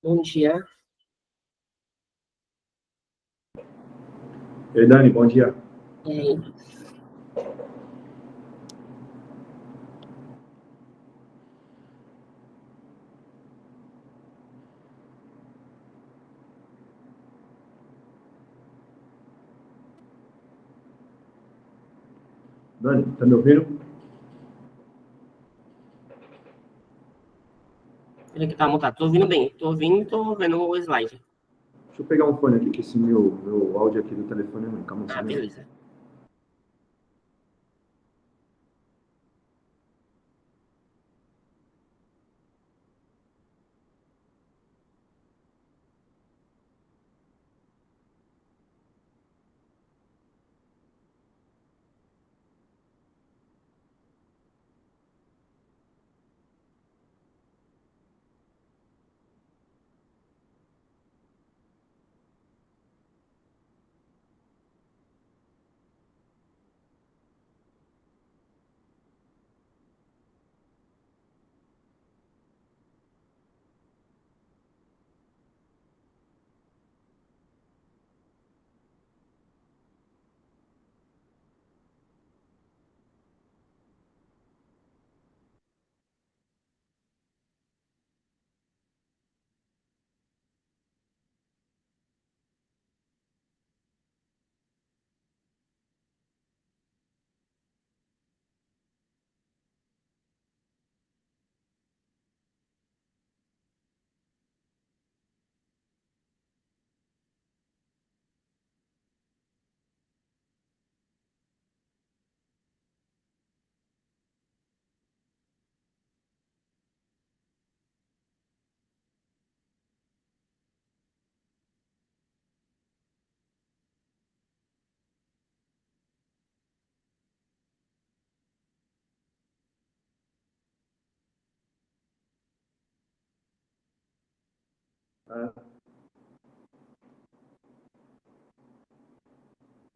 Bom dia. Ei, Dani, bom dia. E aí? Dani, tá me ouvindo? Ele que tá montado. Tô ouvindo bem. Tô ouvindo e tô vendo o slide. Deixa eu pegar um fone aqui, que esse meu áudio aqui do telefone é ruim. Calma Ah, um minuto. beleza.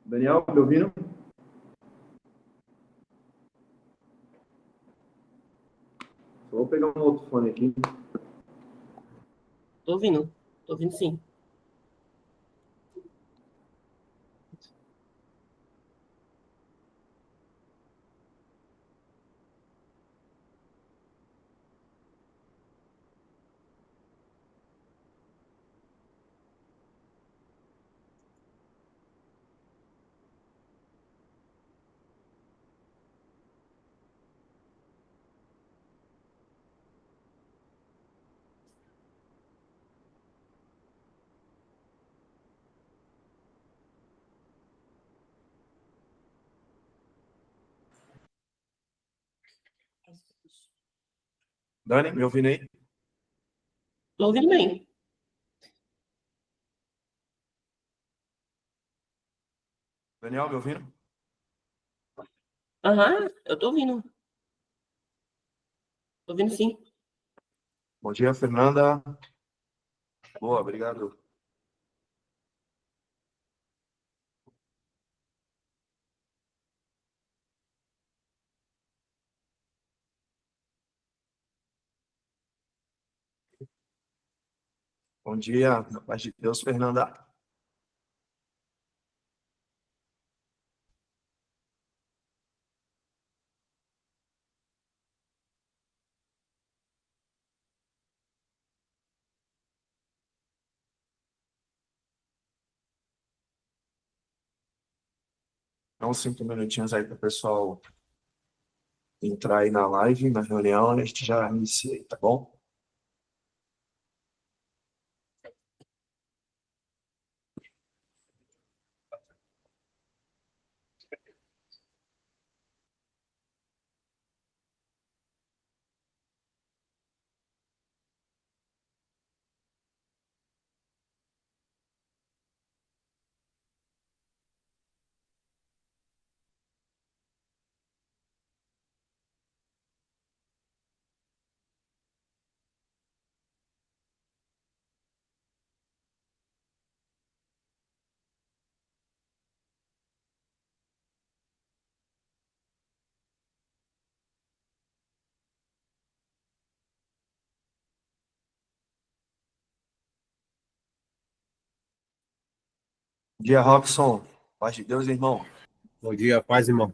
Daniel, me ouvindo? Só vou pegar um outro fone aqui. Tô ouvindo. Tô ouvindo sim. Dani, me ouvindo aí? Tô ouvindo bem. Daniel, me ouvindo? Aham, eu tô ouvindo. Tô ouvindo sim. Bom dia, Fernanda. Boa, obrigado. Bom dia, na paz de Deus, Fernanda. Dá uns 5 minutinhos aí para o pessoal entrar aí na live, na reunião, a gente já inicia aí, tá bom? Bom dia, Robson. Paz de Deus, irmão. Bom dia, paz, irmão.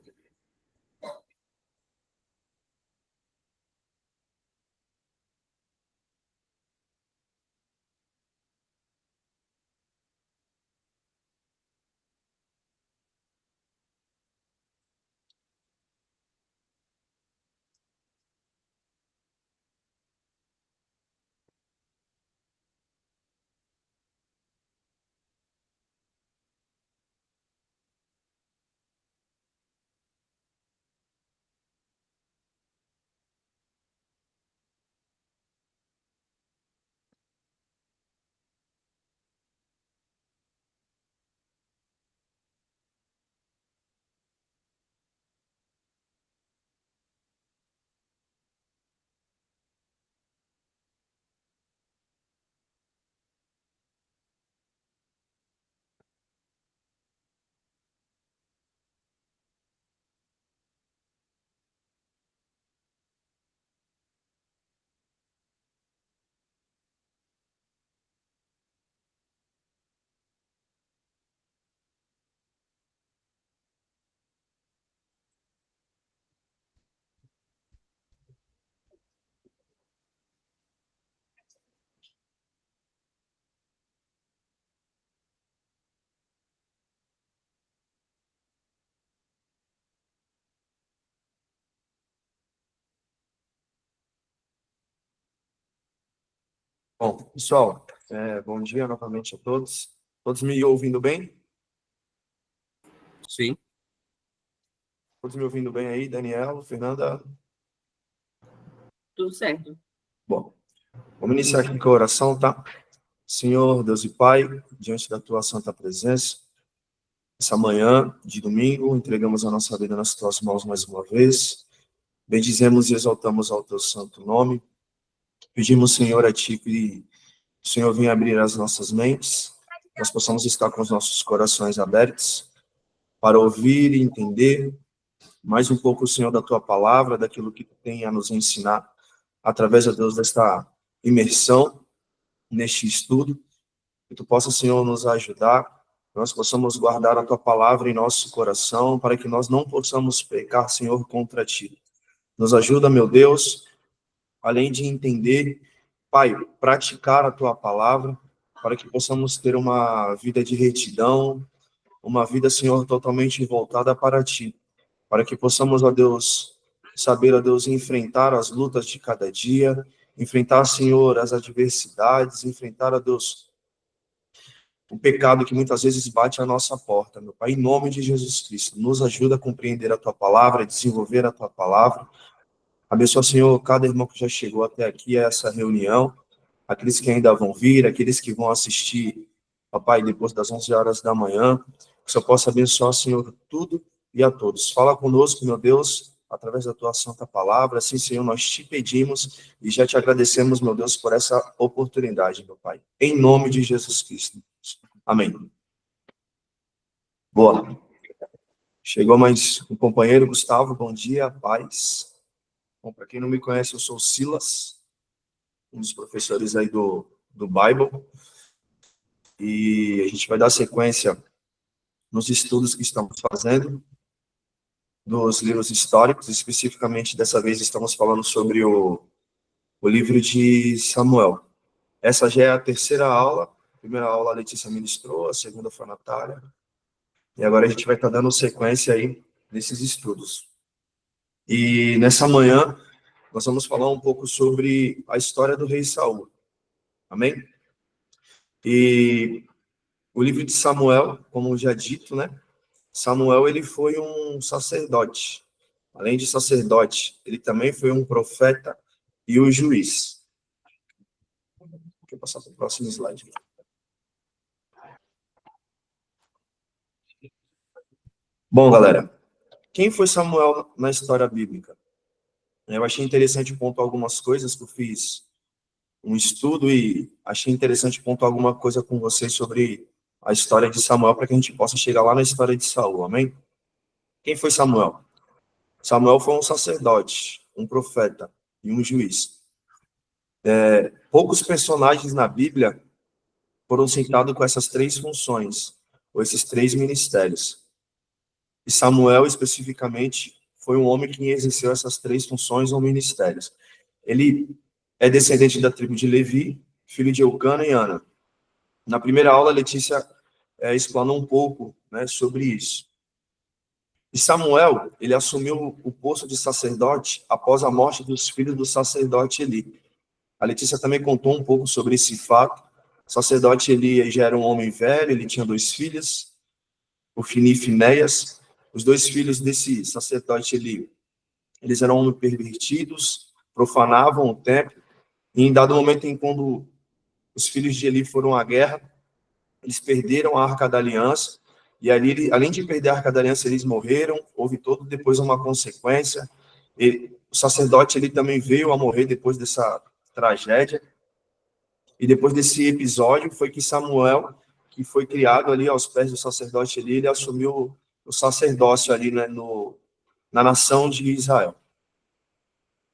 Bom, pessoal, bom dia novamente a todos. Todos me ouvindo bem? Sim. Todos me ouvindo bem aí, Daniel, Fernanda? Tudo certo. Bom, vamos iniciar aqui com a oração, tá? Senhor, Deus e Pai, diante da tua santa presença, essa manhã de domingo, entregamos a nossa vida nas tuas mãos mais uma vez. Bendizemos e exaltamos ao teu santo nome. Pedimos, Senhor, a ti que o Senhor venha abrir as nossas mentes, nós possamos estar com os nossos corações abertos para ouvir e entender mais um pouco, Senhor, da tua palavra, daquilo que tu tem a nos ensinar, através, de Deus, desta imersão neste estudo, que tu possa, Senhor, nos ajudar, que nós possamos guardar a tua palavra em nosso coração, para que nós não possamos pecar, Senhor, contra ti. Nos ajuda, meu Deus, além de entender, Pai, praticar a tua palavra, para que possamos ter uma vida de retidão, uma vida, Senhor, totalmente voltada para ti, para que possamos, ó Deus, saber, ó Deus, enfrentar as lutas de cada dia, enfrentar, Senhor, as adversidades, enfrentar, ó Deus, o pecado que muitas vezes bate à nossa porta, meu Pai, em nome de Jesus Cristo, nos ajuda a compreender a tua palavra, a desenvolver a tua palavra. Abençoa, Senhor, cada irmão que já chegou até aqui a essa reunião, aqueles que ainda vão vir, aqueles que vão assistir, papai, depois das 11 horas da manhã, que o Senhor possa abençoar, Senhor, tudo e a todos. Fala conosco, meu Deus, através da tua santa palavra. Assim, Senhor, nós te pedimos e já te agradecemos, meu Deus, por essa oportunidade, meu Pai. Em nome de Jesus Cristo. Amém. Boa. Chegou mais um companheiro, Gustavo. Bom dia, paz. Bom, para quem não me conhece, eu sou o Silas, um dos professores aí do Bible. E a gente vai dar sequência nos estudos que estamos fazendo dos livros históricos, especificamente dessa vez estamos falando sobre o livro de Samuel. Essa já é a terceira aula. A primeira aula a Letícia ministrou, a segunda foi a Natália. E agora a gente vai estar dando sequência aí nesses estudos. E nessa manhã nós vamos falar um pouco sobre a história do rei Saul. Amém? E o livro de Samuel, como já dito, né? Samuel, ele foi um sacerdote. Além de sacerdote, ele também foi um profeta e um juiz. Deixa eu passar para o próximo slide. Bom, galera, quem foi Samuel na história bíblica? Eu achei interessante pontuar algumas coisas que eu fiz um estudo e achei interessante pontuar alguma coisa com vocês sobre a história de Samuel para que a gente possa chegar lá na história de Saul, amém? Quem foi Samuel? Samuel foi um sacerdote, um profeta e um juiz. Poucos personagens na Bíblia foram citados com essas três funções. ou esses 3 ministérios. E Samuel, especificamente, foi um homem que exerceu essas 3 funções ou ministérios. Ele é descendente da tribo de Levi, filho de Eucana e Ana. Na primeira aula, Letícia explanou um pouco, né, sobre isso. E Samuel, ele assumiu o posto de sacerdote após a morte dos filhos do sacerdote Eli. A Letícia também contou um pouco sobre esse fato. O sacerdote Eli já era um homem velho, ele tinha 2 filhos, Ofni e Finéias. Os 2 filhos desse sacerdote Eli, eles eram homens pervertidos, profanavam o templo, e em dado momento em quando os filhos de Eli foram à guerra, eles perderam a Arca da Aliança, e ali, além de perder a Arca da Aliança, eles morreram, houve depois uma consequência, o sacerdote ele também veio a morrer depois dessa tragédia, e depois desse episódio foi que Samuel, que foi criado ali aos pés do sacerdote Eli, ele assumiu o sacerdócio ali, né, na nação de Israel.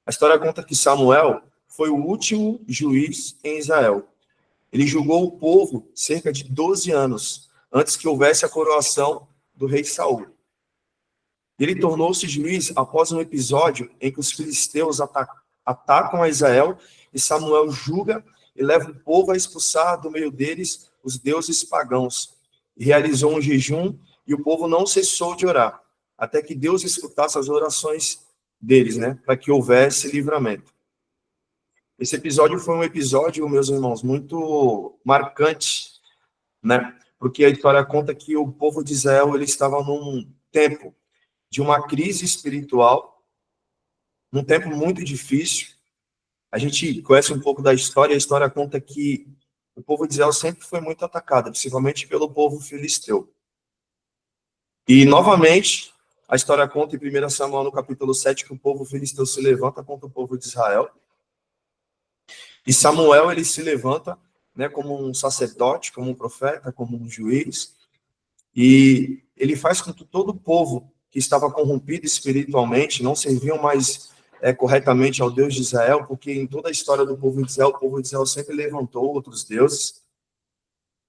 A história conta que Samuel foi o último juiz em Israel. Ele julgou o povo cerca de 12 anos, antes que houvesse a coroação do rei Saul. Ele tornou-se juiz após um episódio em que os filisteus atacam a Israel e Samuel julga e leva o povo a expulsar do meio deles os deuses pagãos. E realizou um jejum e o povo não cessou de orar, até que Deus escutasse as orações deles, né, para que houvesse livramento. Esse episódio foi um episódio, meus irmãos, muito marcante, né? Porque a história conta que o povo de Israel ele estava num tempo de uma crise espiritual, num tempo muito difícil. A gente conhece um pouco da história, e a história conta que o povo de Israel sempre foi muito atacado, principalmente pelo povo filisteu. E, novamente, a história conta em 1 Samuel, no capítulo 7, que o povo filisteu se levanta contra o povo de Israel. E Samuel, ele se levanta, né, como um sacerdote, como um profeta, como um juiz, e ele faz com que todo o povo que estava corrompido espiritualmente, não serviam mais corretamente ao Deus de Israel, porque em toda a história do povo de Israel, o povo de Israel sempre levantou outros deuses,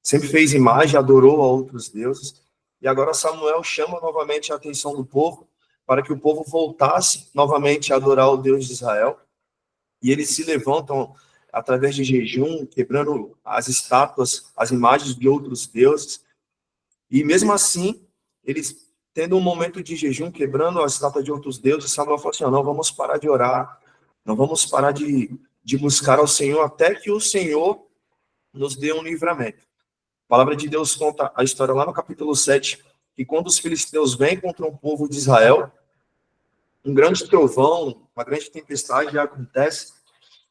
sempre fez imagem, adorou a outros deuses, e agora Samuel chama novamente a atenção do povo, para que o povo voltasse novamente a adorar o Deus de Israel, e eles se levantam através de jejum, quebrando as estátuas, as imagens de outros deuses. E mesmo assim, eles tendo um momento de jejum, quebrando a estátua de outros deuses, Samuel falou assim, não vamos parar de orar, não vamos parar de buscar ao Senhor, até que o Senhor nos dê um livramento. A palavra de Deus conta a história lá no capítulo 7, que quando os filisteus vêm contra o povo de Israel, um grande trovão, uma grande tempestade acontece,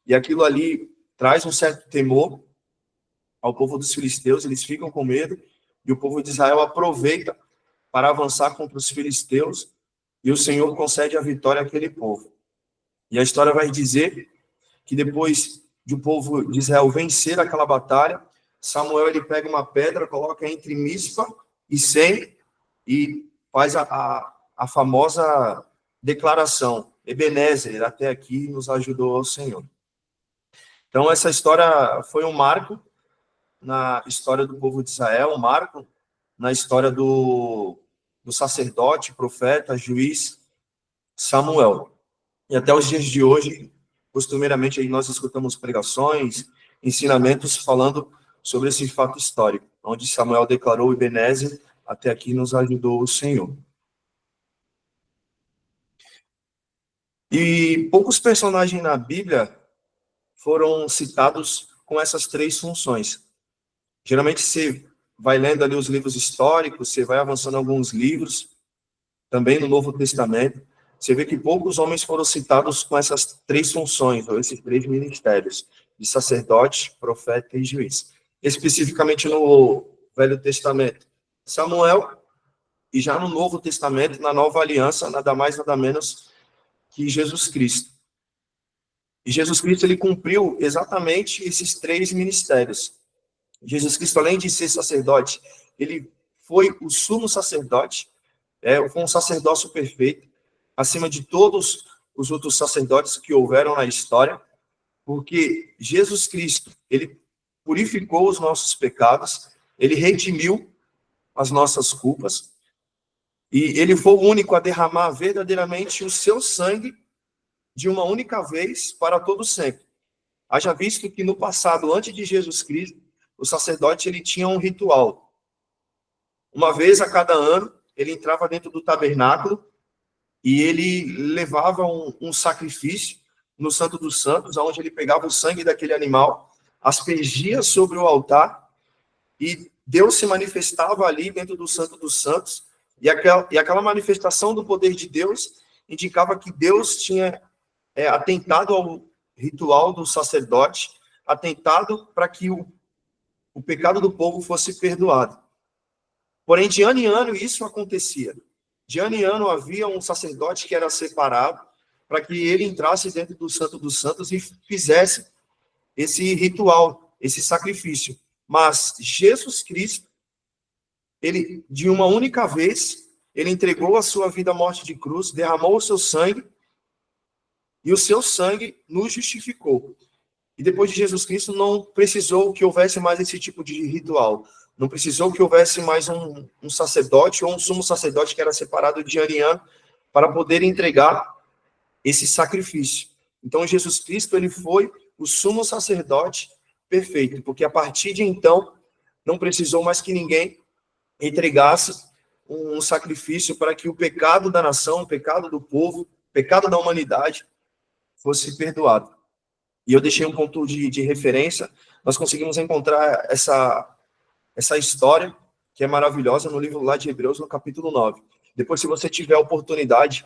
e aquilo ali traz um certo temor ao povo dos filisteus, eles ficam com medo, e o povo de Israel aproveita para avançar contra os filisteus, e o Senhor concede a vitória àquele povo. E a história vai dizer que depois de o povo de Israel vencer aquela batalha, Samuel ele pega uma pedra, coloca entre Mispa e Sem, e faz a famosa declaração, Ebenezer, até aqui nos ajudou o Senhor. Então, essa história foi um marco na história do povo de Israel, um marco na história do sacerdote, profeta, juiz Samuel. E até os dias de hoje, costumeiramente, aí nós escutamos pregações, ensinamentos falando sobre esse fato histórico, onde Samuel declarou Ebenezer, até aqui nos ajudou o Senhor. E poucos personagens na Bíblia foram citados com essas 3 funções. Geralmente você vai lendo ali os livros históricos, você vai avançando alguns livros, também no Novo Testamento, você vê que poucos homens foram citados com essas 3 funções, ou esses 3 ministérios, de sacerdote, profeta e juiz. Especificamente no Velho Testamento, Samuel, e já no Novo Testamento, na Nova Aliança, nada mais, nada menos que Jesus Cristo. E Jesus Cristo, ele cumpriu exatamente esses 3 ministérios. Jesus Cristo, além de ser sacerdote, ele foi o sumo sacerdote, foi um sacerdócio perfeito, acima de todos os outros sacerdotes que houveram na história, porque Jesus Cristo, ele purificou os nossos pecados, ele redimiu as nossas culpas, e ele foi o único a derramar verdadeiramente o seu sangue de uma única vez para todo sempre. Haja visto que no passado, antes de Jesus Cristo, o sacerdote ele tinha um ritual. Uma vez a cada ano, ele entrava dentro do tabernáculo e ele levava um sacrifício no Santo dos Santos, onde ele pegava o sangue daquele animal, aspergia sobre o altar, e Deus se manifestava ali dentro do Santo dos Santos, e aquela manifestação do poder de Deus indicava que Deus tinha atentado ao ritual do sacerdote, atentado para que o pecado do povo fosse perdoado. Porém, de ano em ano isso acontecia. De ano em ano havia um sacerdote que era separado para que ele entrasse dentro do Santo dos Santos e fizesse esse ritual, esse sacrifício. Mas Jesus Cristo, ele, de uma única vez, ele entregou a sua vida à morte de cruz, derramou o seu sangue, e o seu sangue nos justificou. E depois de Jesus Cristo, não precisou que houvesse mais esse tipo de ritual. Não precisou que houvesse mais um sacerdote ou um sumo sacerdote que era separado de ano em ano para poder entregar esse sacrifício. Então, Jesus Cristo, ele foi o sumo sacerdote perfeito, porque a partir de então, não precisou mais que ninguém entregasse um sacrifício para que o pecado da nação, o pecado do povo, o pecado da humanidade fosse perdoado. E eu deixei um ponto de referência, nós conseguimos encontrar essa história, que é maravilhosa, no livro lá de Hebreus, no capítulo 9. Depois, se você tiver a oportunidade,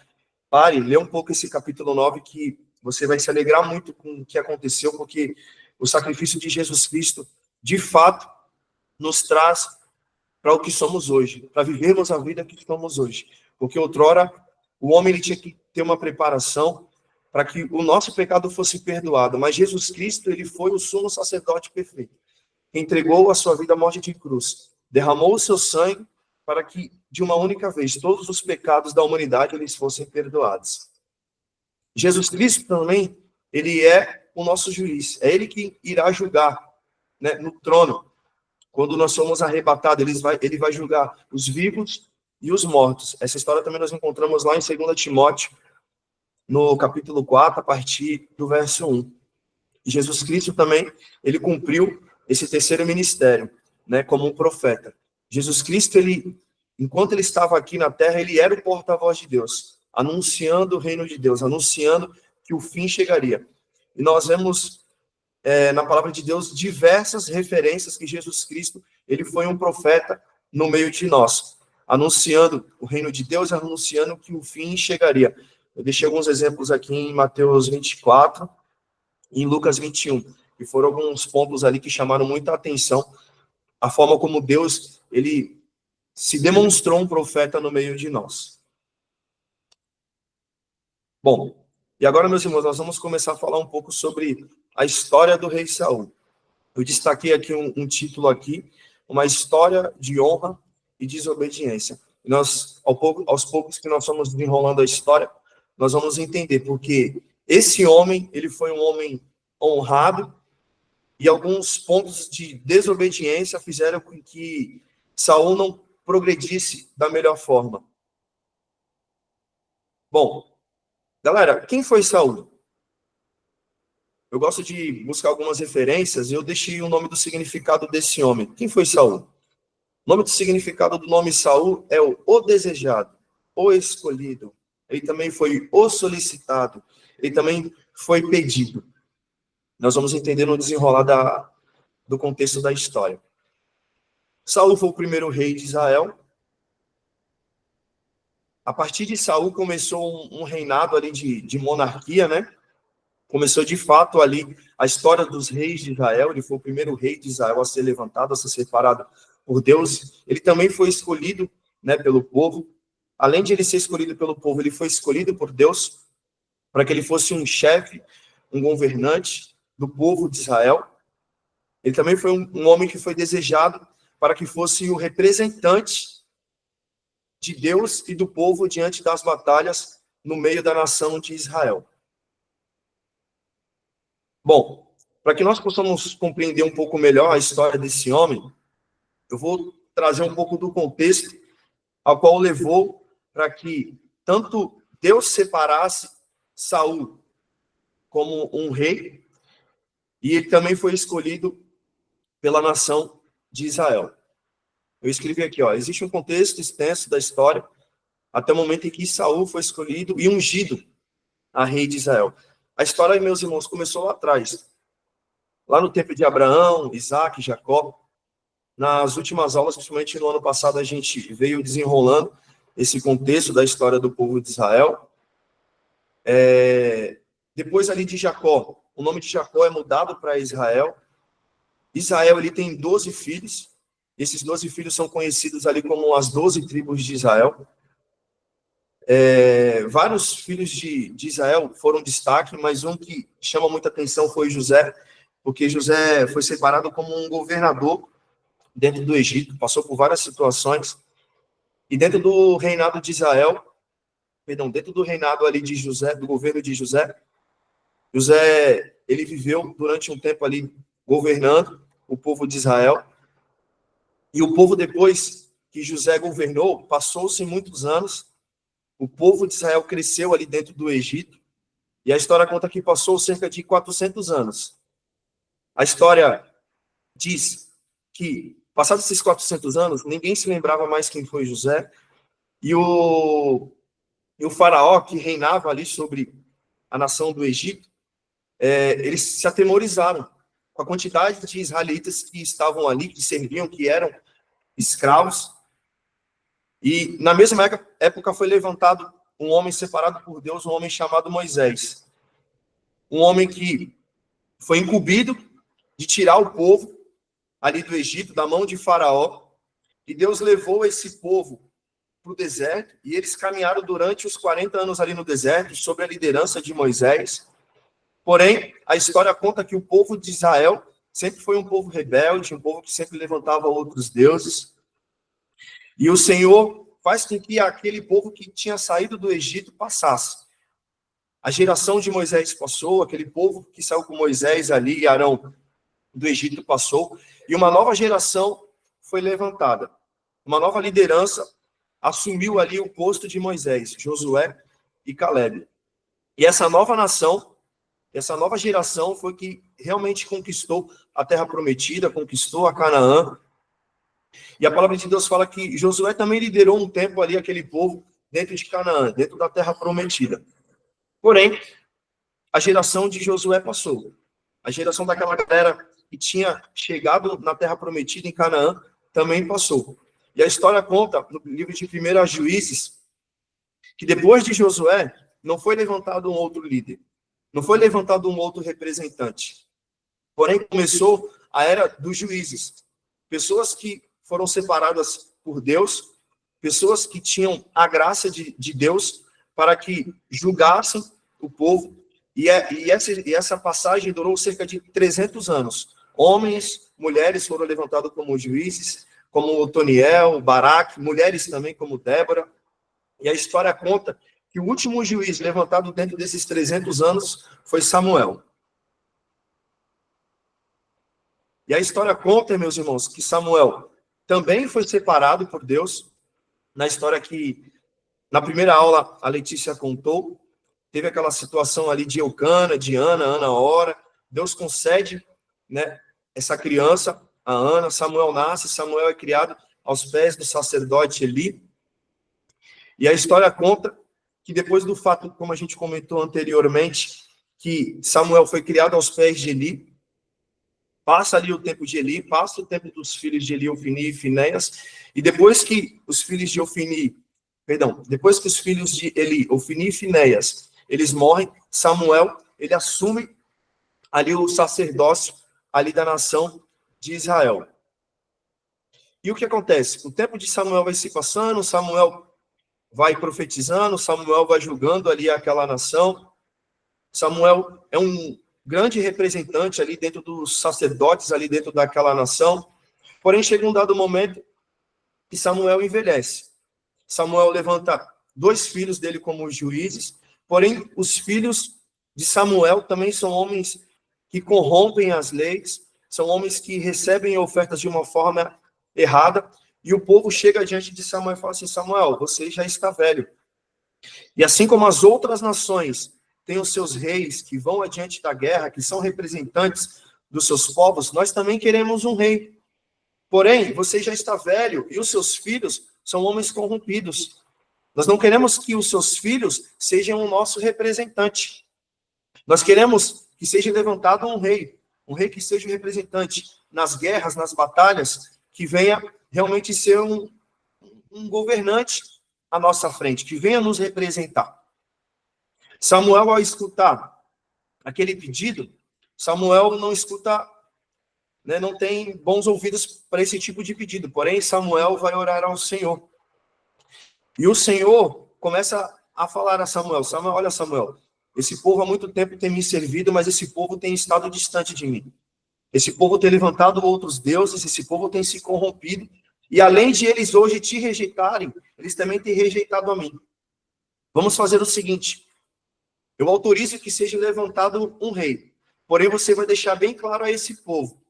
pare, lê um pouco esse capítulo 9, que você vai se alegrar muito com o que aconteceu, porque o sacrifício de Jesus Cristo, de fato, nos traz para o que somos hoje, para vivermos a vida que somos hoje. Porque outrora, o homem ele tinha que ter uma preparação para que o nosso pecado fosse perdoado, mas Jesus Cristo, ele foi o sumo sacerdote perfeito, que entregou a sua vida à morte de cruz, derramou o seu sangue para que, de uma única vez, todos os pecados da humanidade eles fossem perdoados. Jesus Cristo também, ele é o nosso juiz, é ele que irá julgar, né, no trono. Quando nós somos arrebatados, ele vai julgar os vivos e os mortos. Essa história também nós encontramos lá em 2 Timóteo, no capítulo 4, a partir do verso 1. E Jesus Cristo também, ele cumpriu esse terceiro ministério, né, como um profeta. Jesus Cristo, ele, enquanto ele estava aqui na terra, ele era o porta-voz de Deus, anunciando o reino de Deus, anunciando que o fim chegaria. E nós vemos na palavra de Deus diversas referências que Jesus Cristo, ele foi um profeta no meio de nós, anunciando o reino de Deus, anunciando que o fim chegaria. Eu deixei alguns exemplos aqui em Mateus 24 e em Lucas 21, e foram alguns pontos ali que chamaram muita atenção, a forma como Deus, ele se demonstrou um profeta no meio de nós. Bom, e agora, meus irmãos, nós vamos começar a falar um pouco sobre a história do rei Saul. Eu destaquei aqui um título aqui, uma história de honra e desobediência. E nós, aos poucos que nós vamos desenrolando a história, nós vamos entender porque esse homem, ele foi um homem honrado e alguns pontos de desobediência fizeram com que Saul não progredisse da melhor forma. Bom, galera, quem foi Saul? Eu gosto de buscar algumas referências e eu deixei o nome do significado desse homem. Quem foi Saul? O nome do significado do nome Saul é o desejado, o escolhido. Ele também foi o solicitado. Ele também foi pedido. Nós vamos entender no desenrolar do contexto da história. Saul foi o primeiro rei de Israel. A partir de Saul começou um reinado ali de monarquia, né? Começou de fato ali a história dos reis de Israel. Ele foi o primeiro rei de Israel a ser levantado, a ser separado por Deus. Ele também foi escolhido, né, pelo povo. Além de ele ser escolhido pelo povo, ele foi escolhido por Deus para que ele fosse um chefe, um governante do povo de Israel. Ele também foi um homem que foi desejado para que fosse o representante de Deus e do povo diante das batalhas no meio da nação de Israel. Bom, para que nós possamos compreender um pouco melhor a história desse homem, eu vou trazer um pouco do contexto ao qual levou para que tanto Deus separasse Saul como um rei, e ele também foi escolhido pela nação de Israel. Eu escrevi aqui, existe um contexto extenso da história, até o momento em que Saul foi escolhido e ungido a rei de Israel. A história, meus irmãos, começou lá atrás, lá no tempo de Abraão, Isaac, Jacó. Nas últimas aulas, principalmente no ano passado, a gente veio desenrolando esse contexto da história do povo de Israel. Depois ali de Jacó, o nome de Jacó é mudado para Israel. Israel, ele tem 12 filhos. Esses 12 filhos são conhecidos ali como as 12 tribos de Israel. Vários filhos de Israel foram destaque, mas um que chama muita atenção foi José, porque José foi separado como um governador dentro do Egito, passou por várias situações, e dentro do reinado de Israel, dentro do reinado ali de José, do governo de José, ele viveu durante um tempo ali governando o povo de Israel, e o povo, depois que José governou, passou-se muitos anos, o povo de Israel cresceu ali dentro do Egito, e a história conta que passou cerca de 400 anos. A história diz que, passados esses 400 anos, ninguém se lembrava mais quem foi José, e o faraó que reinava ali sobre a nação do Egito, eles se atemorizaram com a quantidade de israelitas que estavam ali, que serviam, que eram escravos. E na mesma época foi levantado um homem separado por Deus, um homem chamado Moisés. Um homem que foi incumbido de tirar o povo ali do Egito, da mão de Faraó. E Deus levou esse povo para o deserto, e eles caminharam durante os 40 anos ali no deserto, sob a liderança de Moisés. Porém, a história conta que o povo de Israel sempre foi um povo rebelde, um povo que sempre levantava outros deuses. E o Senhor faz com que aquele povo que tinha saído do Egito passasse. A geração de Moisés passou, aquele povo que saiu com Moisés ali e Arão do Egito passou, e uma nova geração foi levantada. Uma nova liderança assumiu ali o posto de Moisés, Josué e Caleb. E essa nova nação, essa nova geração foi que realmente conquistou a terra prometida, conquistou a Canaã. E a palavra de Deus fala que Josué também liderou um tempo ali aquele povo dentro de Canaã, dentro da terra prometida. Porém, a geração de Josué passou. A geração daquela galera que tinha chegado na terra prometida em Canaã também passou. E a história conta, no livro de 1 Juízes, que depois de Josué, não foi levantado um outro líder, não foi levantado um outro representante. Porém, começou a era dos juízes. Pessoas que foram separadas por Deus, pessoas que tinham a graça de Deus para que julgassem o povo. E essa passagem durou cerca de 300 anos. Homens, mulheres foram levantados como juízes, como Otoniel, Baraque, mulheres também como Débora. E a história conta que o último juiz levantado dentro desses 300 anos foi Samuel. E a história conta, meus irmãos, que Samuel também foi separado por Deus. Na história que, na primeira aula, a Letícia contou, teve aquela situação ali de Eucana, de Ana ora. Deus concede, né, essa criança, a Ana. Samuel nasce, Samuel é criado aos pés do sacerdote Eli. E a história conta que depois do fato, como a gente comentou anteriormente, que Samuel foi criado aos pés de Eli, passa ali o tempo de Eli, passa o tempo dos filhos de Eli, Ofni e Finéias, e depois que os filhos de depois que os filhos de Eli, Ofni e Finéias, eles morrem, Samuel, ele assume ali o sacerdócio ali da nação de Israel. E o que acontece? O tempo de Samuel vai se passando, Samuel vai profetizando, Samuel vai julgando ali aquela nação. Samuel é um grande representante ali dentro dos sacerdotes, ali dentro daquela nação. Porém, chega um dado momento que Samuel envelhece. Samuel levanta 2 filhos dele como juízes, porém, os filhos de Samuel também são homens que corrompem as leis, são homens que recebem ofertas de uma forma errada, E o povo chega diante de Samuel e fala assim: Samuel, você já está velho. E assim como as outras nações têm os seus reis que vão adiante da guerra, que são representantes dos seus povos, nós também queremos um rei. Porém, você já está velho e os seus filhos são homens corrompidos. Nós não queremos que os seus filhos sejam o nosso representante. Nós queremos que seja levantado um rei que seja o representante nas guerras, nas batalhas, que venha realmente ser um governante à nossa frente, que venha nos representar. Samuel, ao escutar aquele pedido, Samuel não escuta, né, não tem bons ouvidos para esse tipo de pedido, porém Samuel vai orar ao Senhor. E o Senhor começa a falar a Samuel: Samuel, olha, Samuel, esse povo há muito tempo tem me servido, mas esse povo tem estado distante de mim. Esse povo tem levantado outros deuses, esse povo tem se corrompido, e além de eles hoje te rejeitarem, eles também têm rejeitado a mim. Vamos fazer o seguinte: eu autorizo que seja levantado um rei, porém você vai deixar bem claro a esse povo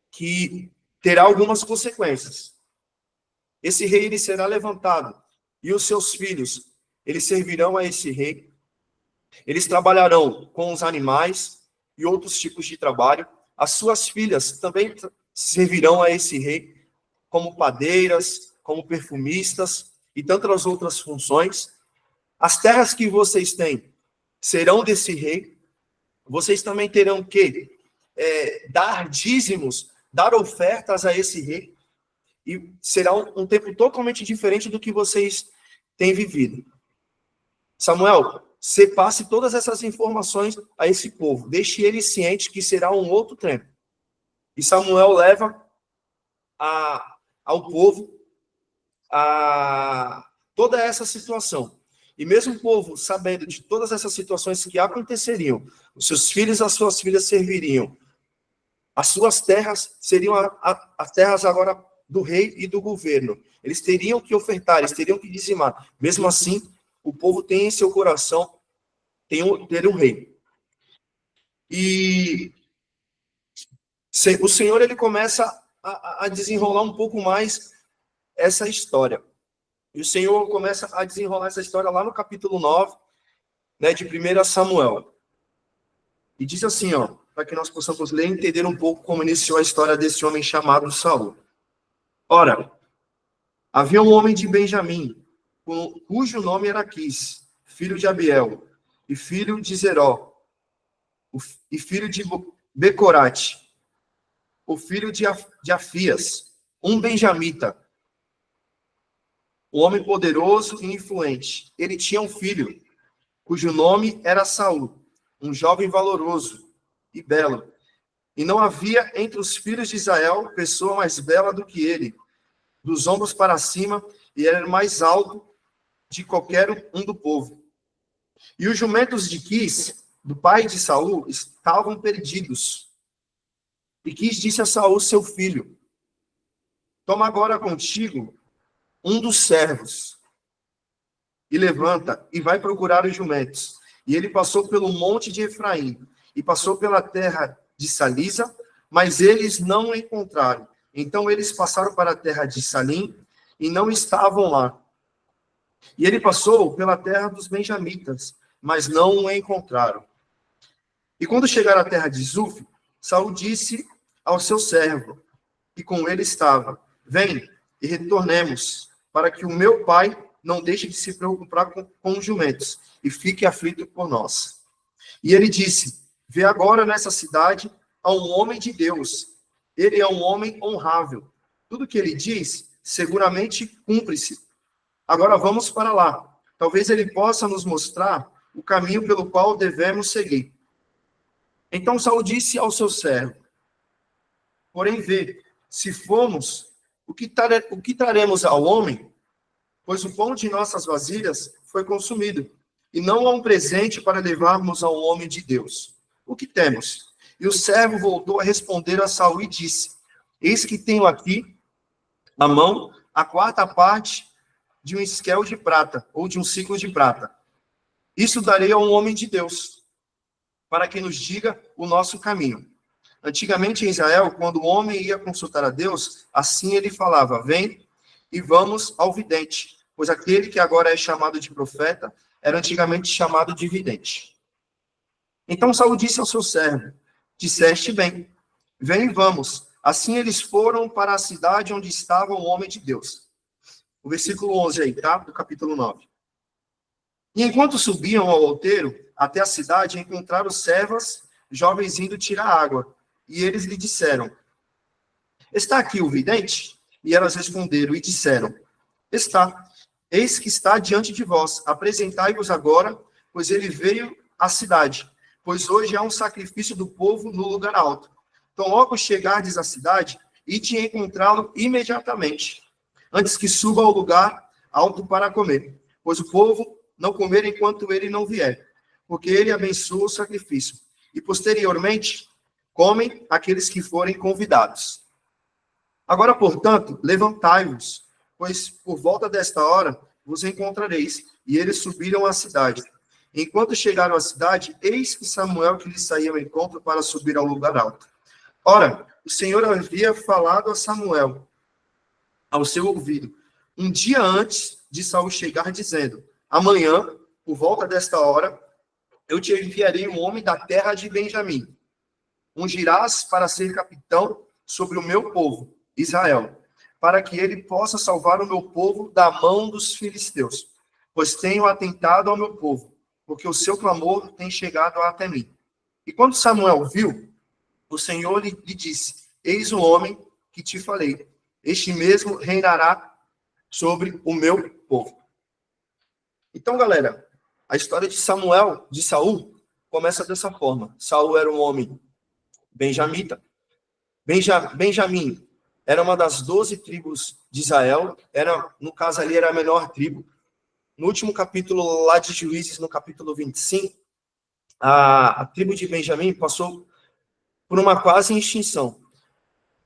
que terá algumas consequências. Esse rei, ele será levantado, e os seus filhos, eles servirão a esse rei, eles trabalharão com os animais e outros tipos de trabalho. As suas filhas também servirão a esse rei, como padeiras, como perfumistas e tantas outras funções. As terras que vocês têm serão desse rei. Vocês também terão que dar dízimos, dar ofertas a esse rei. E será um tempo totalmente diferente do que vocês têm vivido. Samuel, você passe todas essas informações a esse povo. Deixe ele ciente que será um outro tempo. E Samuel leva ao povo a toda essa situação. E mesmo o povo, sabendo de todas essas situações que aconteceriam, os seus filhos e as suas filhas serviriam. As suas terras seriam as terras agora do rei e do governo. Eles teriam que ofertar, eles teriam que dizimar. Mesmo assim, o povo tem em seu coração ter um rei. E o Senhor, ele começa a desenrolar um pouco mais essa história. E o Senhor começa a desenrolar essa história lá no capítulo 9, né, de 1 Samuel. E diz assim, para que nós possamos ler e entender um pouco como iniciou a história desse homem chamado Saul. Ora, havia um homem de Benjamim, cujo nome era Quis, filho de Abiel, e filho de Zeró, e filho de Becorate, o filho de Afias, um benjamita, um homem poderoso e influente. Ele tinha um filho, cujo nome era Saul, um jovem valoroso e belo. E não havia entre os filhos de Israel pessoa mais bela do que ele, dos ombros para cima, e era mais alto de qualquer um do povo. E os jumentos de Quis, do pai de Saul, estavam perdidos. E Quis disse a Saul, seu filho: toma agora contigo um dos servos, e levanta, e vai procurar os jumentos. E ele passou pelo monte de Efraim, e passou pela terra de Salisa, mas eles não o encontraram. Então eles passaram para a terra de Salim, e não estavam lá. E ele passou pela terra dos benjamitas, mas não o encontraram. E quando chegaram à terra de Zuf, Saul disse ao seu servo, que com ele estava: vem e retornemos, para que o meu pai não deixe de se preocupar com os jumentos, e fique aflito por nós. E ele disse: vê agora nessa cidade a um homem de Deus. Ele é um homem honrável. Tudo que ele diz, seguramente cumpre-se. Agora vamos para lá. Talvez ele possa nos mostrar o caminho pelo qual devemos seguir. Então Saul disse ao seu servo: porém vê, se formos, o que traremos ao homem? Pois o pão de nossas vasilhas foi consumido, e não há um presente para levarmos ao homem de Deus. O que temos? E o servo voltou a responder a Saul e disse: eis que tenho aqui na mão a quarta parte de um esquel de prata, ou de um ciclo de prata. Isso darei a um homem de Deus, para que nos diga o nosso caminho. Antigamente em Israel, quando o homem ia consultar a Deus, assim ele falava: vem e vamos ao vidente, pois aquele que agora é chamado de profeta era antigamente chamado de vidente. Então Saul disse ao seu servo: disseste bem, vem e vamos. Assim eles foram para a cidade onde estava o homem de Deus. O versículo 11 aí, tá? Do capítulo 9. E enquanto subiam ao outeiro até a cidade, encontraram servas jovens indo tirar água. E eles lhe disseram: está aqui o vidente? E elas responderam e disseram: está. Eis que está diante de vós. Apresentai-vos agora, pois ele veio à cidade. Pois hoje há um sacrifício do povo no lugar alto. Então, logo chegardes à cidade, ide encontrá-lo imediatamente, antes que suba ao lugar alto para comer. Pois o povo não comer enquanto ele não vier, porque ele abençoa o sacrifício. E posteriormente, comem aqueles que forem convidados. Agora, portanto, levantai-vos, pois por volta desta hora vos encontrareis. E eles subiram à cidade. Enquanto chegaram à cidade, eis que Samuel que lhes saía ao encontro para subir ao lugar alto. Ora, o Senhor havia falado a Samuel ao seu ouvido, um dia antes de Saul chegar, dizendo: amanhã, por volta desta hora, eu te enviarei um homem da terra de Benjamim. Ungirás para ser capitão sobre o meu povo, Israel, para que ele possa salvar o meu povo da mão dos filisteus, pois tenho atentado ao meu povo, porque o seu clamor tem chegado até mim. E quando Samuel viu, o Senhor lhe disse: eis o homem que te falei, este mesmo reinará sobre o meu povo. Então, galera, a história de Saul, começa dessa forma. Saul era um homem benjamita. Benjamim era uma das 12 tribos de Israel. No caso ali, era a menor tribo. No último capítulo lá de Juízes, no capítulo 25, a tribo de Benjamim passou por uma quase extinção.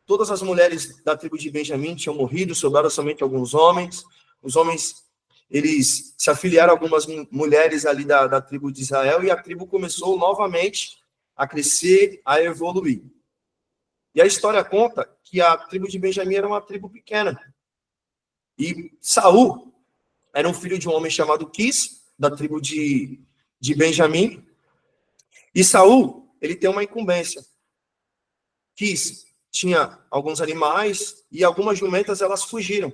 Todas as mulheres da tribo de Benjamim tinham morrido, sobraram somente alguns homens. Os homens, eles se afiliaram a algumas mulheres ali da tribo de Israel, e a tribo começou novamente a crescer, a evoluir. E a história conta que a tribo de Benjamim era uma tribo pequena. E Saul era um filho de um homem chamado Quis, da tribo de Benjamim. E Saul, ele tem uma incumbência. Quis tinha alguns animais e algumas jumentas, elas fugiram.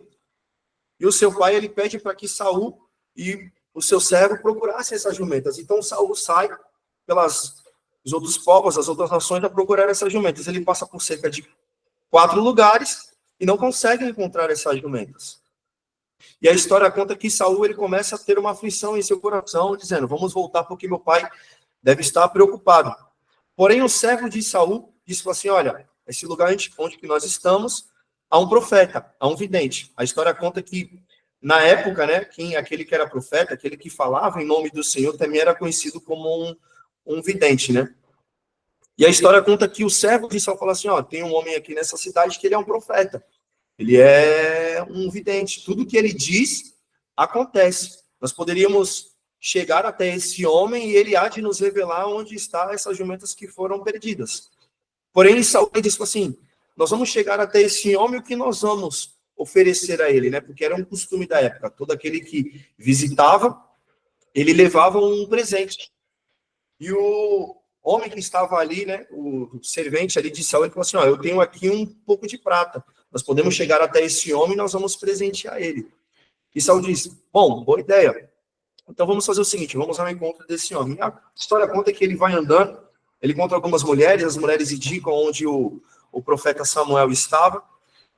E o seu pai, ele pede para que Saul e o seu servo procurassem essas jumentas. Então Saul sai pelos outros povos, as outras nações, a procurar essas jumentas. Ele passa por cerca de 4 lugares e não consegue encontrar essas jumentas. E a história conta que Saul, ele começa a ter uma aflição em seu coração, dizendo: vamos voltar porque meu pai deve estar preocupado. Porém, o servo de Saul disse assim: olha, esse lugar onde que nós estamos, há um profeta, há um vidente. A história conta que, na época, né, aquele que era profeta, aquele que falava em nome do Senhor, também era conhecido como um vidente, né? E a história conta que o servo de Saul falou assim: ó, tem um homem aqui nessa cidade que ele é um profeta. Ele é um vidente. Tudo que ele diz, acontece. Nós poderíamos chegar até esse homem e ele há de nos revelar onde estão essas jumentas que foram perdidas. Porém, Saul disse assim: nós vamos chegar até esse homem, o que nós vamos oferecer a ele, né? Porque era um costume da época. Todo aquele que visitava, ele levava um presente. E o homem que estava ali, né, o servente ali de Saul, ele falou assim: ó, eu tenho aqui um pouco de prata. Nós podemos chegar até esse homem e nós vamos presentear ele. E Saul disse: bom, boa ideia. Então vamos fazer o seguinte, vamos ao encontro desse homem. A história conta que ele vai andando, ele encontra algumas mulheres, as mulheres indicam onde o profeta Samuel estava.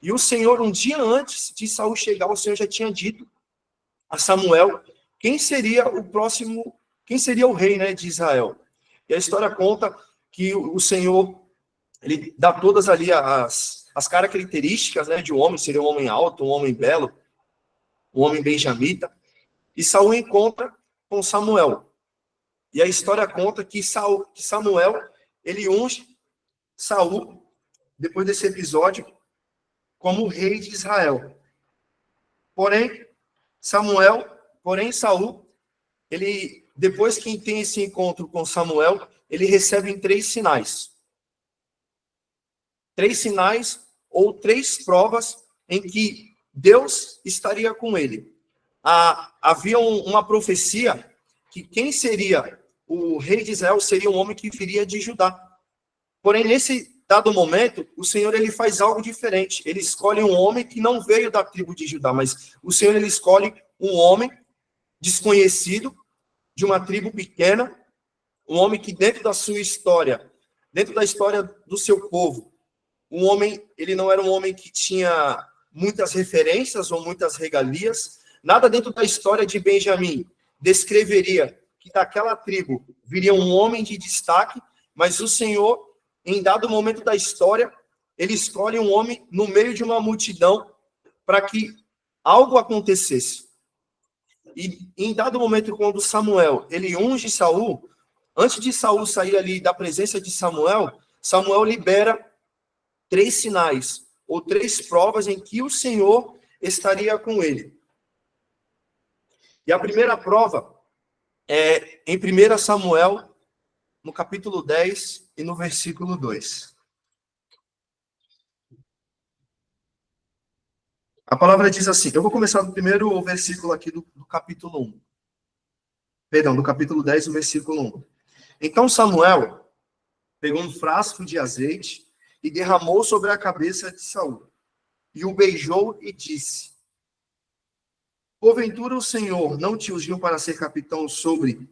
E o Senhor, um dia antes de Saul chegar, o Senhor já tinha dito a Samuel quem seria o próximo, quem seria o rei, né, de Israel. E a história conta que o Senhor, ele dá todas ali as características, né, de um homem. Seria um homem alto, um homem belo, um homem benjamita. E Saul encontra com Samuel. E a história conta que Samuel, ele unge Saul, depois desse episódio, como rei de Israel. Porém, Saul, ele, depois que tem esse encontro com Samuel, ele recebe 3 sinais. 3 sinais ou 3 provas em que Deus estaria com ele. Havia uma profecia que quem seria o rei de Israel seria um homem que viria de Judá. Porém, nesse dado momento, o Senhor ele faz algo diferente. Ele escolhe um homem que não veio da tribo de Judá, mas o Senhor ele escolhe um homem desconhecido, de uma tribo pequena, um homem que dentro da sua história, dentro da história do seu povo, um homem, ele não era um homem que tinha muitas referências ou muitas regalias, nada dentro da história de Benjamim descreveria que daquela tribo viria um homem de destaque, mas o Senhor, em dado momento da história, ele escolhe um homem no meio de uma multidão para que algo acontecesse. E em dado momento, quando Samuel, ele unge Saul, antes de Saul sair ali da presença de Samuel, Samuel libera 3 sinais, ou 3 provas em que o Senhor estaria com ele. E a primeira prova é em 1 Samuel, no capítulo 10 e no versículo 2. A palavra diz assim, eu vou começar no primeiro versículo aqui do capítulo 1. Perdão, do capítulo 10, o versículo 1. Então Samuel pegou um frasco de azeite e derramou sobre a cabeça de Saul. E o beijou e disse, porventura o Senhor não te ungiu para ser capitão sobre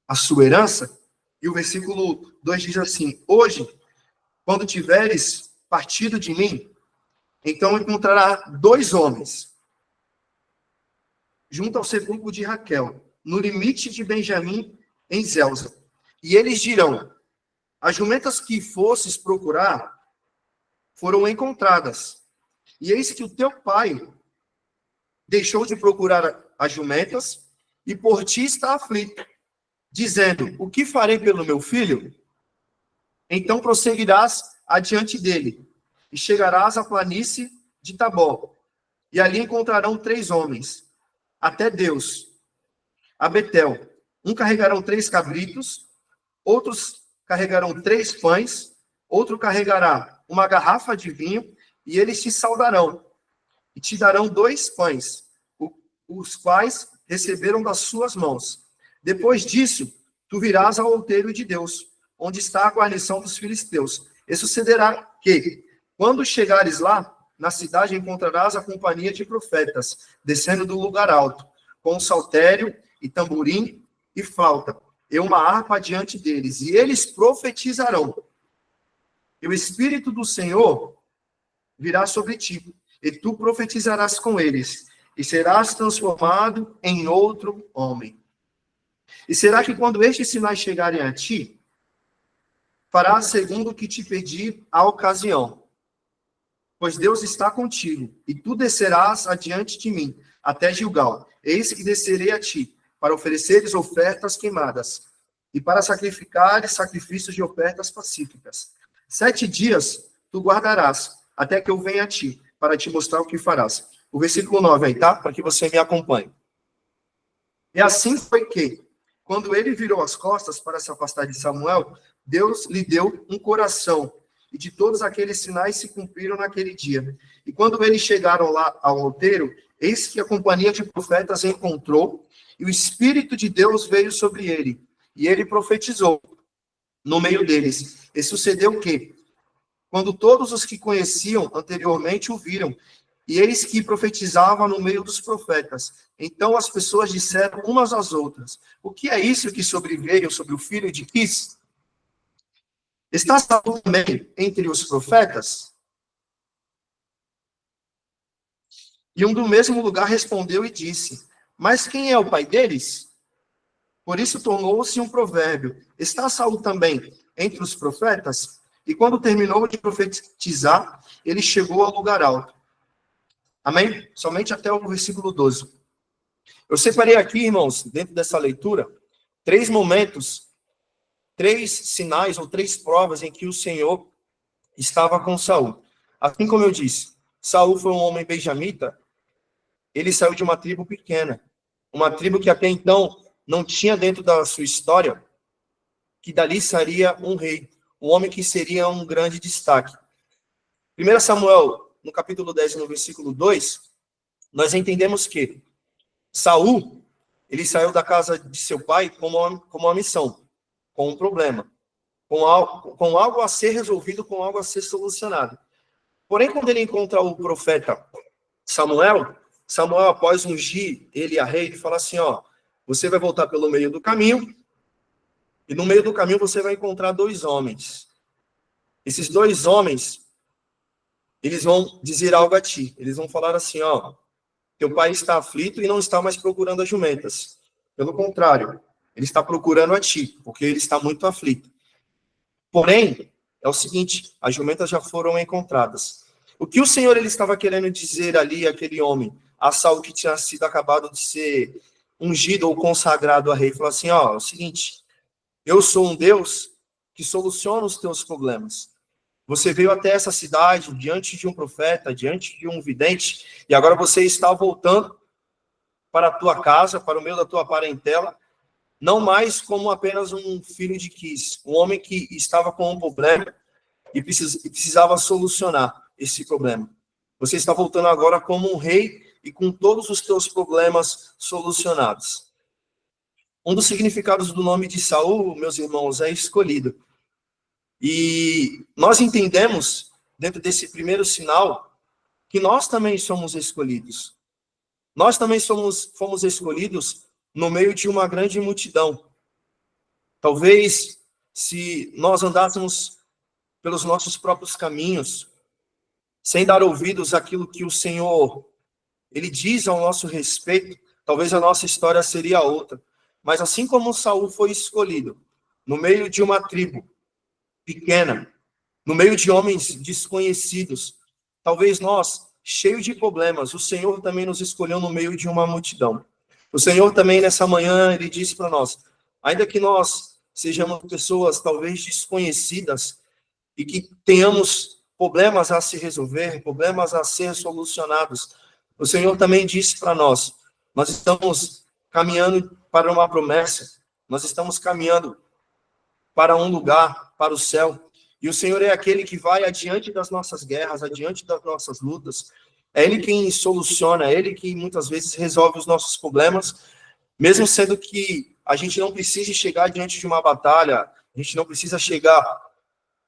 a sua herança? E o versículo 2 diz assim, hoje, quando tiveres partido de mim, então encontrará 2 homens, junto ao sepulcro de Raquel, no limite de Benjamim, em Zelza. E eles dirão, as jumentas que fosses procurar foram encontradas. E eis que o teu pai deixou de procurar as jumentas e por ti está aflito, dizendo, o que farei pelo meu filho? Então prosseguirás adiante dele e chegarás à planície de Tabor. E ali encontrarão 3 homens, até Deus, a Betel. Um carregarão 3 cabritos, outros carregarão 3 pães, outro carregará uma garrafa de vinho, e eles te saudarão, e te darão 2 pães, os quais receberam das suas mãos. Depois disso, tu virás ao outeiro de Deus, onde está a guarnição dos filisteus. E sucederá que, quando chegares lá, na cidade encontrarás a companhia de profetas, descendo do lugar alto, com saltério e tamborim e flauta, e uma harpa diante deles, e eles profetizarão. E o Espírito do Senhor virá sobre ti, e tu profetizarás com eles, e serás transformado em outro homem. E será que quando estes sinais chegarem a ti, farás segundo o que te pedir a ocasião? Pois Deus está contigo, e tu descerás adiante de mim, até Gilgal. Eis que descerei a ti, para ofereceres ofertas queimadas, e para sacrificares sacrifícios de ofertas pacíficas. 7 dias tu guardarás, até que eu venha a ti, para te mostrar o que farás. O versículo 9 aí, tá? Para que você me acompanhe. E assim foi que, quando ele virou as costas para se afastar de Samuel, Deus lhe deu um coração, e de todos aqueles sinais se cumpriram naquele dia. E quando eles chegaram lá ao outeiro, eis que a companhia de profetas encontrou, e o Espírito de Deus veio sobre ele, e ele profetizou no meio deles. E sucedeu que, quando todos os que conheciam anteriormente o viram, e eis que profetizava no meio dos profetas, então as pessoas disseram umas às outras, o que é isso que sobreveio sobre o filho de Quis? Está Saul também entre os profetas? E um do mesmo lugar respondeu e disse, mas quem é o pai deles? Por isso tornou-se um provérbio. Está Saul também entre os profetas? E quando terminou de profetizar, ele chegou ao lugar alto. Amém? Somente até o versículo 12. Eu separei aqui, irmãos, dentro dessa leitura, 3 momentos, 3 sinais ou 3 provas em que o Senhor estava com Saul. Assim como eu disse, Saul foi um homem benjamita, ele saiu de uma tribo pequena, uma tribo que até então não tinha dentro da sua história, que dali sairia um rei, um homem que seria um grande destaque. 1 Samuel, no capítulo 10, no versículo 2, nós entendemos que Saul, ele saiu da casa de seu pai com uma missão, com um problema, com algo a ser resolvido, com algo a ser solucionado. Porém, quando ele encontra o profeta Samuel, após ungir ele a rei, ele fala assim, ó, você vai voltar pelo meio do caminho, e no meio do caminho você vai encontrar 2 homens. Esses 2 homens, eles vão dizer algo a ti. Eles vão falar assim, ó, teu pai está aflito e não está mais procurando as jumentas. Pelo contrário, ele está procurando a ti, porque ele está muito aflito. Porém, é o seguinte, as jumentas já foram encontradas. O que o Senhor ele estava querendo dizer ali, aquele homem, a Saul que tinha sido acabado de ser ungido ou consagrado a rei, falou assim, ó, é o seguinte, eu sou um Deus que soluciona os teus problemas. Você veio até essa cidade diante de um profeta, diante de um vidente, e agora você está voltando para a tua casa, para o meio da tua parentela, não mais como apenas um filho de Quis, um homem que estava com um problema e precisava solucionar esse problema. Você está voltando agora como um rei e com todos os teus problemas solucionados. Um dos significados do nome de Saul, meus irmãos, é escolhido. E nós entendemos, dentro desse primeiro sinal, que nós também somos escolhidos. Nós também fomos escolhidos no meio de uma grande multidão. Talvez, se nós andássemos pelos nossos próprios caminhos, sem dar ouvidos àquilo que o Senhor, ele diz ao nosso respeito, talvez a nossa história seria outra. Mas assim como Saul foi escolhido, no meio de uma tribo pequena, no meio de homens desconhecidos, talvez nós, cheios de problemas, o Senhor também nos escolheu no meio de uma multidão. O Senhor também, nessa manhã, ele disse para nós, ainda que nós sejamos pessoas talvez desconhecidas e que tenhamos problemas a se resolver, problemas a ser solucionados, o Senhor também disse para nós estamos caminhando para uma promessa, nós estamos caminhando para um lugar, para o céu. E o Senhor é aquele que vai adiante das nossas guerras, adiante das nossas lutas. É Ele quem soluciona, é Ele que muitas vezes resolve os nossos problemas, mesmo sendo que a gente não precise chegar diante de uma batalha, a gente não precisa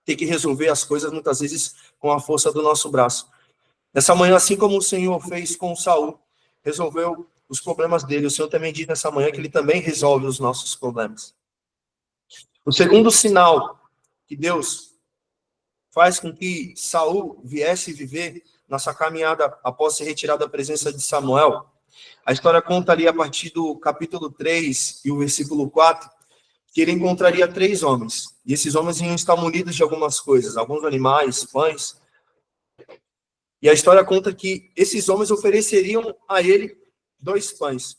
ter que resolver as coisas muitas vezes com a força do nosso braço. Nessa manhã, assim como o Senhor fez com Saul, resolveu os problemas dele, o Senhor também diz nessa manhã que Ele também resolve os nossos problemas. O segundo sinal que Deus faz com que Saul viesse viver nessa caminhada após ser retirado da presença de Samuel, a história conta ali a partir do capítulo 3 e o versículo 4, que ele encontraria 3 homens. E esses homens iam estar munidos de algumas coisas, alguns animais, pães. E a história conta que esses homens ofereceriam a ele 2 pães.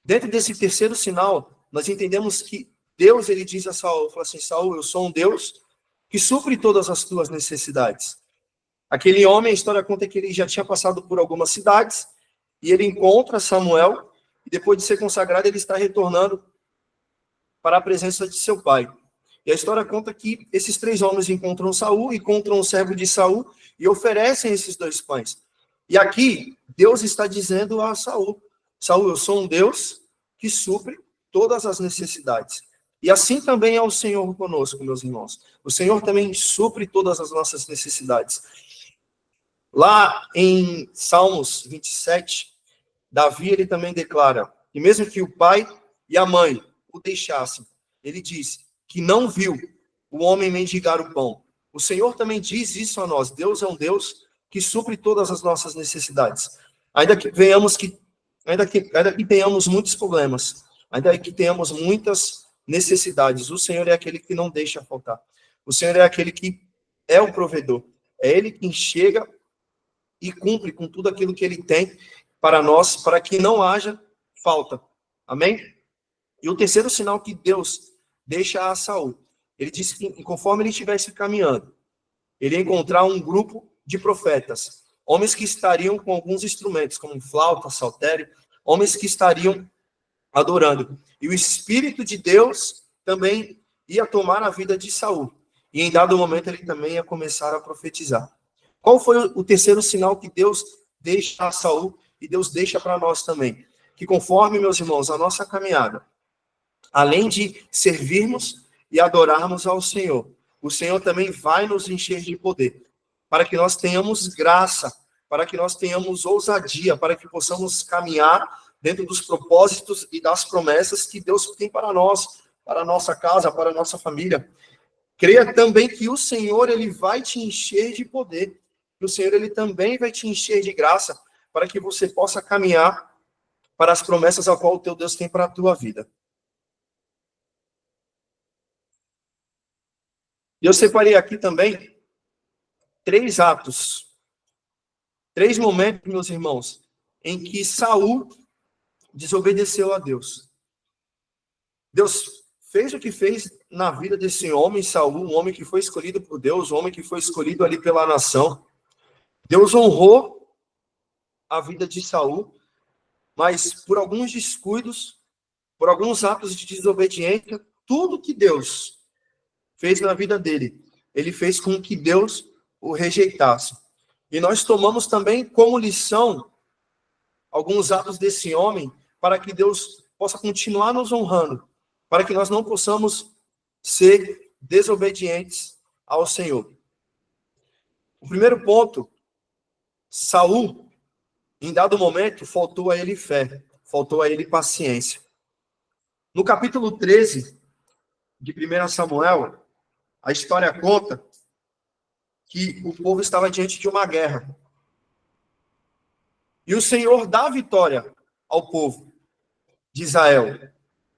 Dentro desse terceiro sinal, nós entendemos que Deus, ele diz a Saul, fala assim, Saul, eu sou um Deus que supre todas as tuas necessidades. Aquele homem, a história conta que ele já tinha passado por algumas cidades, e ele encontra Samuel, e depois de ser consagrado, ele está retornando para a presença de seu pai. E a história conta que esses 3 homens encontram Saul, encontram o servo de Saul, e oferecem esses 2 pães. E aqui, Deus está dizendo a Saul, Saul, eu sou um Deus que supre todas as necessidades. E assim também é o Senhor conosco, meus irmãos. O Senhor também supre todas as nossas necessidades. Lá em Salmos 27, Davi, ele também declara, que mesmo que o pai e a mãe o deixassem, ele diz que não viu o homem mendigar o pão. O Senhor também diz isso a nós. Deus é um Deus que supre todas as nossas necessidades. Ainda que tenhamos muitos problemas, ainda que tenhamos muitas necessidades, o Senhor é aquele que não deixa faltar. O Senhor é aquele que é o provedor. É Ele quem chega e cumpre com tudo aquilo que Ele tem para nós, para que não haja falta. Amém? E o terceiro sinal que Deus deixa a Saul, ele disse que conforme ele estivesse caminhando, ele ia encontrar um grupo de profetas, homens que estariam com alguns instrumentos, como flauta, saltério, homens que estariam adorando. E o Espírito de Deus também ia tomar a vida de Saul. E em dado momento ele também ia começar a profetizar. Qual foi o terceiro sinal que Deus deixa a Saul e Deus deixa para nós também? Que conforme, meus irmãos, a nossa caminhada, além de servirmos e adorarmos ao Senhor, o Senhor também vai nos encher de poder, para que nós tenhamos graça, para que nós tenhamos ousadia, para que possamos caminhar dentro dos propósitos e das promessas que Deus tem para nós, para a nossa casa, para a nossa família. Creia também que o Senhor, ele vai te encher de poder, que o Senhor, ele também vai te encher de graça, para que você possa caminhar para as promessas a qual o teu Deus tem para a tua vida. E eu separei aqui também 3 atos, 3 momentos, meus irmãos, em que Saul desobedeceu a Deus. Deus fez o que fez na vida desse homem, Saul, um homem que foi escolhido por Deus, um homem que foi escolhido ali pela nação. Deus honrou a vida de Saul, mas por alguns descuidos, por alguns atos de desobediência, tudo que Deus fez na vida dele, ele fez com que Deus o rejeitasse. E nós tomamos também como lição alguns atos desse homem, para que Deus possa continuar nos honrando, para que nós não possamos ser desobedientes ao Senhor. O primeiro ponto, Saul, em dado momento, faltou a ele fé, faltou a ele paciência. No capítulo 13 de 1 Samuel, a história conta que o povo estava diante de uma guerra. E o Senhor dá vitória ao povo de Israel.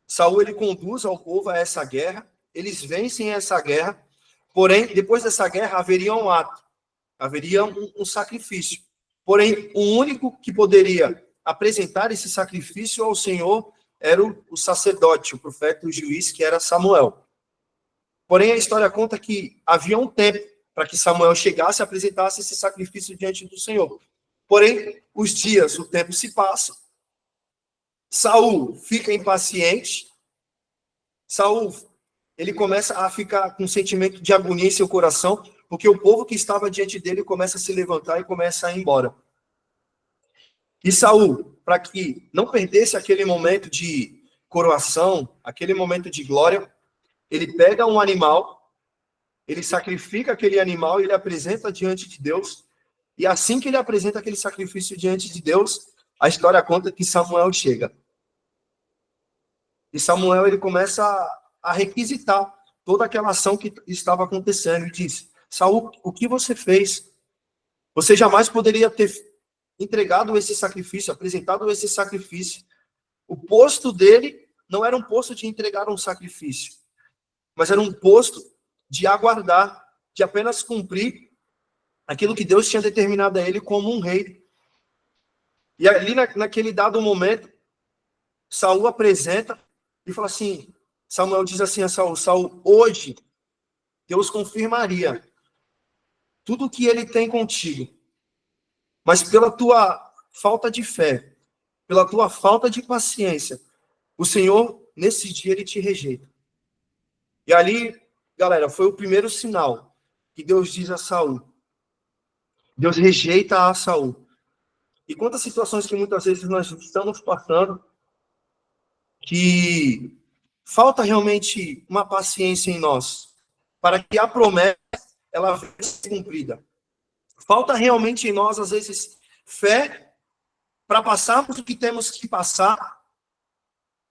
Saul, ele conduz ao povo a essa guerra, eles vencem essa guerra, porém, depois dessa guerra, haveria um ato, haveria um sacrifício. Porém, o único que poderia apresentar esse sacrifício ao Senhor era o sacerdote, o profeta, o juiz, que era Samuel. Porém, a história conta que havia um tempo para que Samuel chegasse e apresentasse esse sacrifício diante do Senhor. Porém, os dias, o tempo se passa, Saul fica impaciente, Saul, ele começa a ficar com um sentimento de agonia em seu coração, porque o povo que estava diante dele começa a se levantar e começa a ir embora. E Saul, para que não perdesse aquele momento de coroação, aquele momento de glória, ele pega um animal, ele sacrifica aquele animal e ele apresenta diante de Deus. E assim que ele apresenta aquele sacrifício diante de Deus, a história conta que Samuel chega. E Samuel, ele começa a requisitar toda aquela ação que estava acontecendo. E diz: Saul, o que você fez? Você jamais poderia ter entregado esse sacrifício, apresentado esse sacrifício. O posto dele não era um posto de entregar um sacrifício, mas era um posto de aguardar, de apenas cumprir aquilo que Deus tinha determinado a ele como um rei. E ali naquele dado momento, Saul apresenta e fala assim, Samuel diz assim a Saul: Saul, hoje Deus confirmaria tudo o que ele tem contigo, mas pela tua falta de fé, pela tua falta de paciência, o Senhor, nesse dia, ele te rejeita. E ali, galera, foi o primeiro sinal que Deus diz a Saul. Deus rejeita a Saul. E quantas situações que muitas vezes nós estamos passando, que falta realmente uma paciência em nós, para que a promessa ela venha ser cumprida. Falta realmente em nós, às vezes, fé para passarmos o que temos que passar,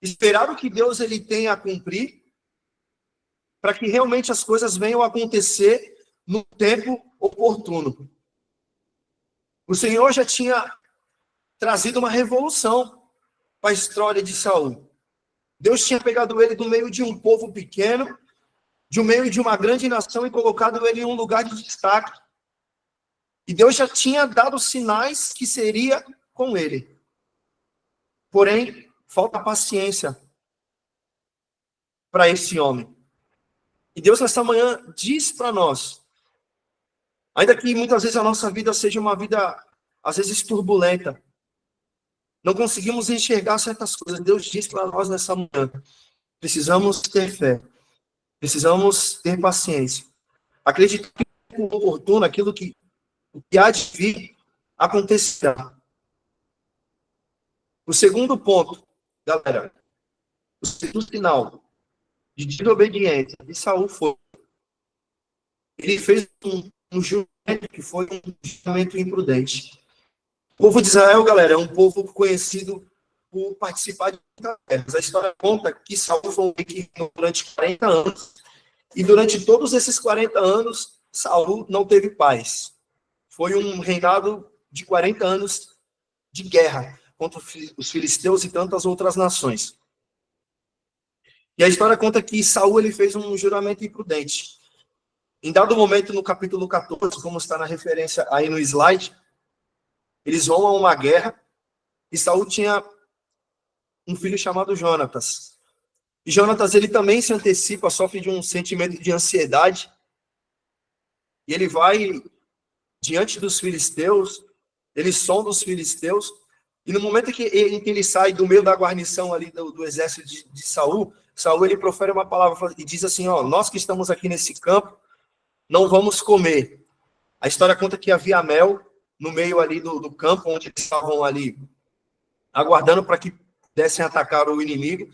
esperar o que Deus ele tem a cumprir, para que realmente as coisas venham a acontecer no tempo oportuno. O Senhor já tinha trazido uma revolução para a história de Saul. Deus tinha pegado ele do meio de um povo pequeno, de meio de uma grande nação, e colocado ele em um lugar de destaque. E Deus já tinha dado sinais que seria com ele. Porém, falta paciência para esse homem. E Deus, nessa manhã, diz para nós, ainda que muitas vezes a nossa vida seja uma vida, às vezes, turbulenta, não conseguimos enxergar certas coisas, Deus diz para nós nessa manhã, precisamos ter fé, precisamos ter paciência, Acredito que é oportuno aquilo que há de vir acontecerá. O segundo ponto, galera, o segundo sinal de desobediência de Saul foi: ele fez um juramento que foi um juramento imprudente. O povo de Israel, galera, é um povo conhecido por participar de guerras. A história conta que Saul foi um rei que reinou durante 40 anos, e durante todos esses 40 anos, Saul não teve paz. Foi um reinado de 40 anos de guerra contra os filisteus e tantas outras nações. E a história conta que Saul ele fez um juramento imprudente. Em dado momento, no capítulo 14, como está na referência aí no slide, eles vão a uma guerra, e Saul tinha um filho chamado Jonatas. E Jonatas, ele também se antecipa, sofre de um sentimento de ansiedade, e ele vai diante dos filisteus, ele sonda os filisteus, e no momento em que ele sai do meio da guarnição ali do exército de Saul, Saul ele profere uma palavra e diz assim: ó, nós que estamos aqui nesse campo, não vamos comer. A história conta que havia mel no meio ali do campo, onde eles estavam ali aguardando para que pudessem atacar o inimigo.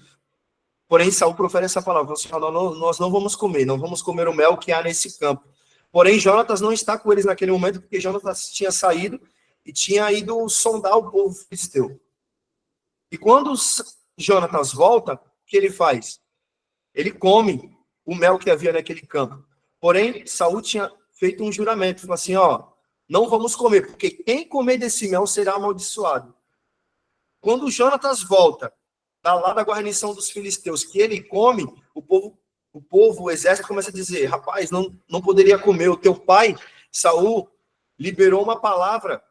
Porém, Saul profere essa palavra: assim, nós não vamos comer o mel que há nesse campo. Porém, Jonatas não está com eles naquele momento, porque Jonatas tinha saído e tinha ido sondar o povo filisteu. E quando Jonatas volta, o que ele faz? Ele come o mel que havia naquele campo. Porém, Saul tinha feito um juramento, falou assim: ó, não vamos comer, porque quem comer desse mel será amaldiçoado. Quando Jonatas volta lá da guarnição dos filisteus, que ele come, o povo, o exército começa a dizer: rapaz, não poderia comer, o teu pai, Saul, liberou uma palavra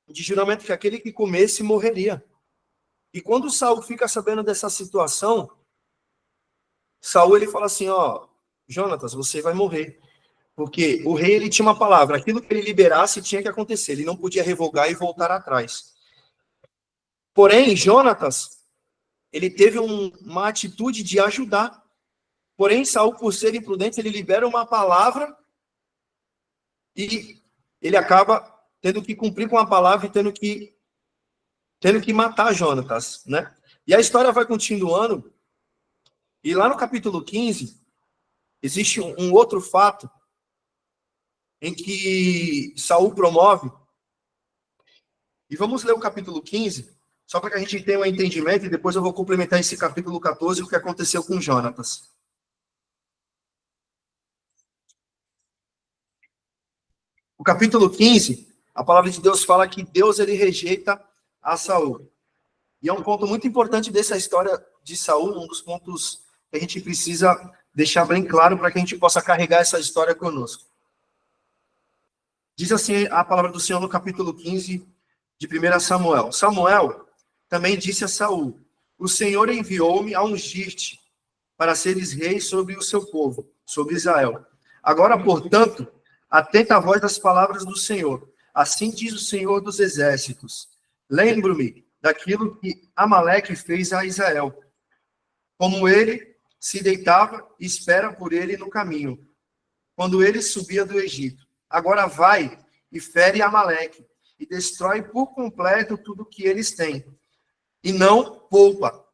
de juramento que aquele que comesse morreria. E quando Saul fica sabendo dessa situação, Saul ele fala assim: ó, Jonatas, você vai morrer. Porque o rei ele tinha uma palavra, aquilo que ele liberasse tinha que acontecer, ele não podia revogar e voltar atrás. Porém, Jonatas, ele teve uma atitude de ajudar. Porém, Saul, por ser imprudente, ele libera uma palavra e ele acaba tendo que cumprir com a palavra e tendo que matar Jonatas, né? E a história vai continuando, e lá no capítulo 15, existe um outro fato em que Saul promove, e vamos ler o capítulo 15, só para que a gente tenha um entendimento, e depois eu vou complementar esse capítulo 14, o que aconteceu com Jonatas. O capítulo 15, a palavra de Deus fala que Deus ele rejeita a Saul. E é um ponto muito importante dessa história de Saul, um dos pontos que a gente precisa deixar bem claro para que a gente possa carregar essa história conosco. Diz assim a palavra do Senhor no capítulo 15 de 1 Samuel. Samuel também disse a Saul: o Senhor enviou-me a ungir-te para seres rei sobre o seu povo, sobre Israel. Agora, portanto, atenta à voz das palavras do Senhor. Assim diz o Senhor dos exércitos: lembro-me daquilo que Amaleque fez a Israel, como ele se deitava e espera por ele no caminho, quando ele subia do Egito. Agora vai e fere Amaleque, e destrói por completo tudo que eles têm, e não poupa,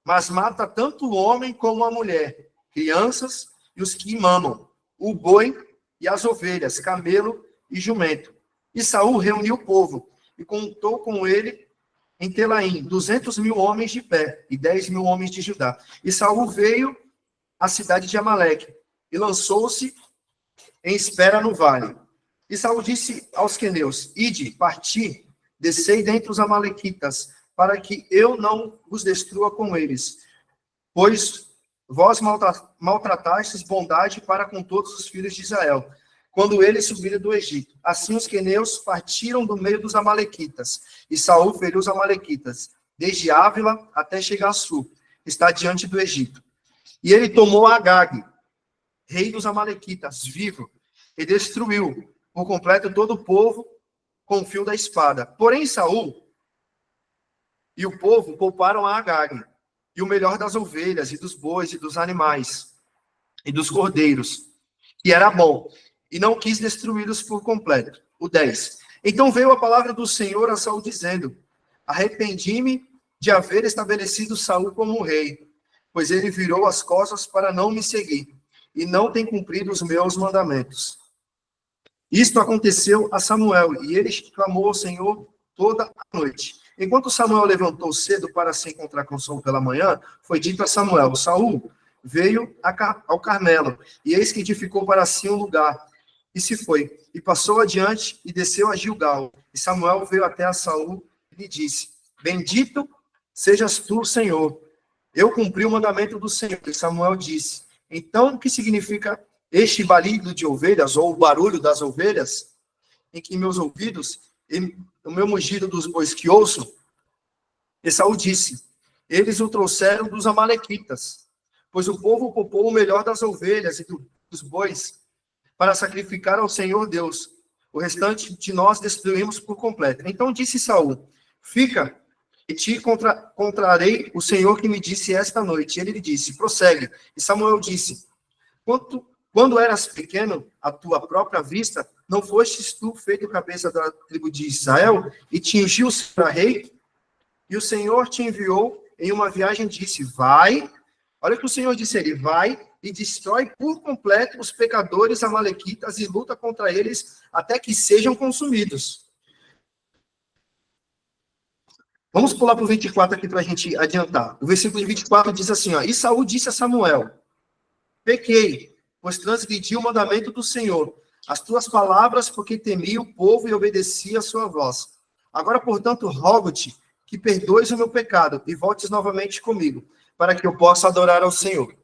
mas mata tanto o homem como a mulher, crianças e os que mamam, o boi e as ovelhas, camelo e jumento. E Saul reuniu o povo, e contou com ele em Telaim 200.000 homens de pé, e 10.000 homens de Judá. E Saul veio à cidade de Amaleque, e lançou-se em espera no vale. E Saul disse aos queneus: ide, parti, descei dentre os amalequitas, para que eu não vos destrua com eles, pois vós maltratastes bondade para com todos os filhos de Israel, quando eles subiram do Egito. Assim os queneus partiram do meio dos amalequitas, e Saul feriu os amalequitas, desde Ávila até chegar a Sul, está diante do Egito. E ele tomou Agag, rei dos amalequitas, vivo, e destruiu por completo todo o povo com o fio da espada. Porém, Saul e o povo pouparam a Agag, e o melhor das ovelhas, e dos bois, e dos animais, e dos cordeiros. que era bom, e não quis destruí-los por completo. O 10. Então veio a palavra do Senhor a Saul dizendo: arrependi-me de haver estabelecido Saul como rei, pois ele virou as costas para não me seguir, e não tem cumprido os meus mandamentos. Isto aconteceu a Samuel, e ele clamou ao Senhor toda a noite. Enquanto Samuel levantou cedo para se encontrar com Saul pela manhã, foi dito a Samuel: Saul veio ao Carmelo, e eis que edificou para si um lugar, e se foi, e passou adiante, e desceu a Gilgal. E Samuel veio até a Saul, e lhe disse: bendito sejas tu, Senhor, eu cumpri o mandamento do Senhor. E Samuel disse: então, o que significa este balido de ovelhas, ou o barulho das ovelhas, em que meus ouvidos, e o meu mugido dos bois que ouço? E Saul disse: eles o trouxeram dos amalequitas, pois o povo poupou o melhor das ovelhas e dos bois para sacrificar ao Senhor Deus. O restante de nós destruímos por completo. Então disse Saul: fica, e te contrarei o Senhor que me disse esta noite. E ele lhe disse: prossegue. E Samuel disse: quando eras pequeno, à tua própria vista, não fostes tu feito cabeça da tribo de Israel, e te ungiu para rei? E o Senhor te enviou em uma viagem, disse: vai. Olha o que o Senhor disse: ele vai e destrói por completo os pecadores amalequitas e luta contra eles até que sejam consumidos. Vamos pular para o 24 aqui para a gente adiantar. O versículo de 24 diz assim, ó: e Saul disse a Samuel: pequei, pois transgredi o mandamento do Senhor, as tuas palavras, porque temi o povo e obedeci a sua voz. Agora, portanto, rogo-te que perdoes o meu pecado e voltes novamente comigo, para que eu possa adorar ao Senhor.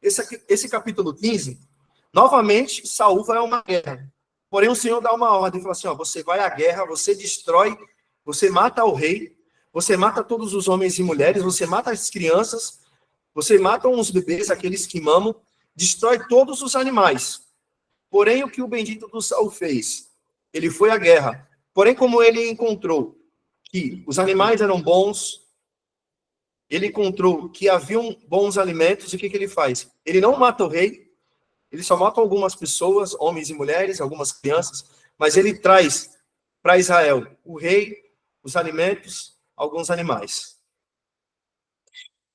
Esse capítulo 15, novamente, Saul vai a uma guerra. Porém, o Senhor dá uma ordem, fala assim, ó: você vai à guerra, você destrói, você mata o rei, você mata todos os homens e mulheres, você mata as crianças, você mata os bebês, aqueles que mamam, destrói todos os animais. Porém, o que o bendito do Saul fez? Ele foi à guerra. Porém, como ele encontrou que os animais eram bons, ele encontrou que haviam bons alimentos, e o que ele faz? Ele não mata o rei, ele só mata algumas pessoas, homens e mulheres, algumas crianças, mas ele traz para Israel o rei, os alimentos, alguns animais.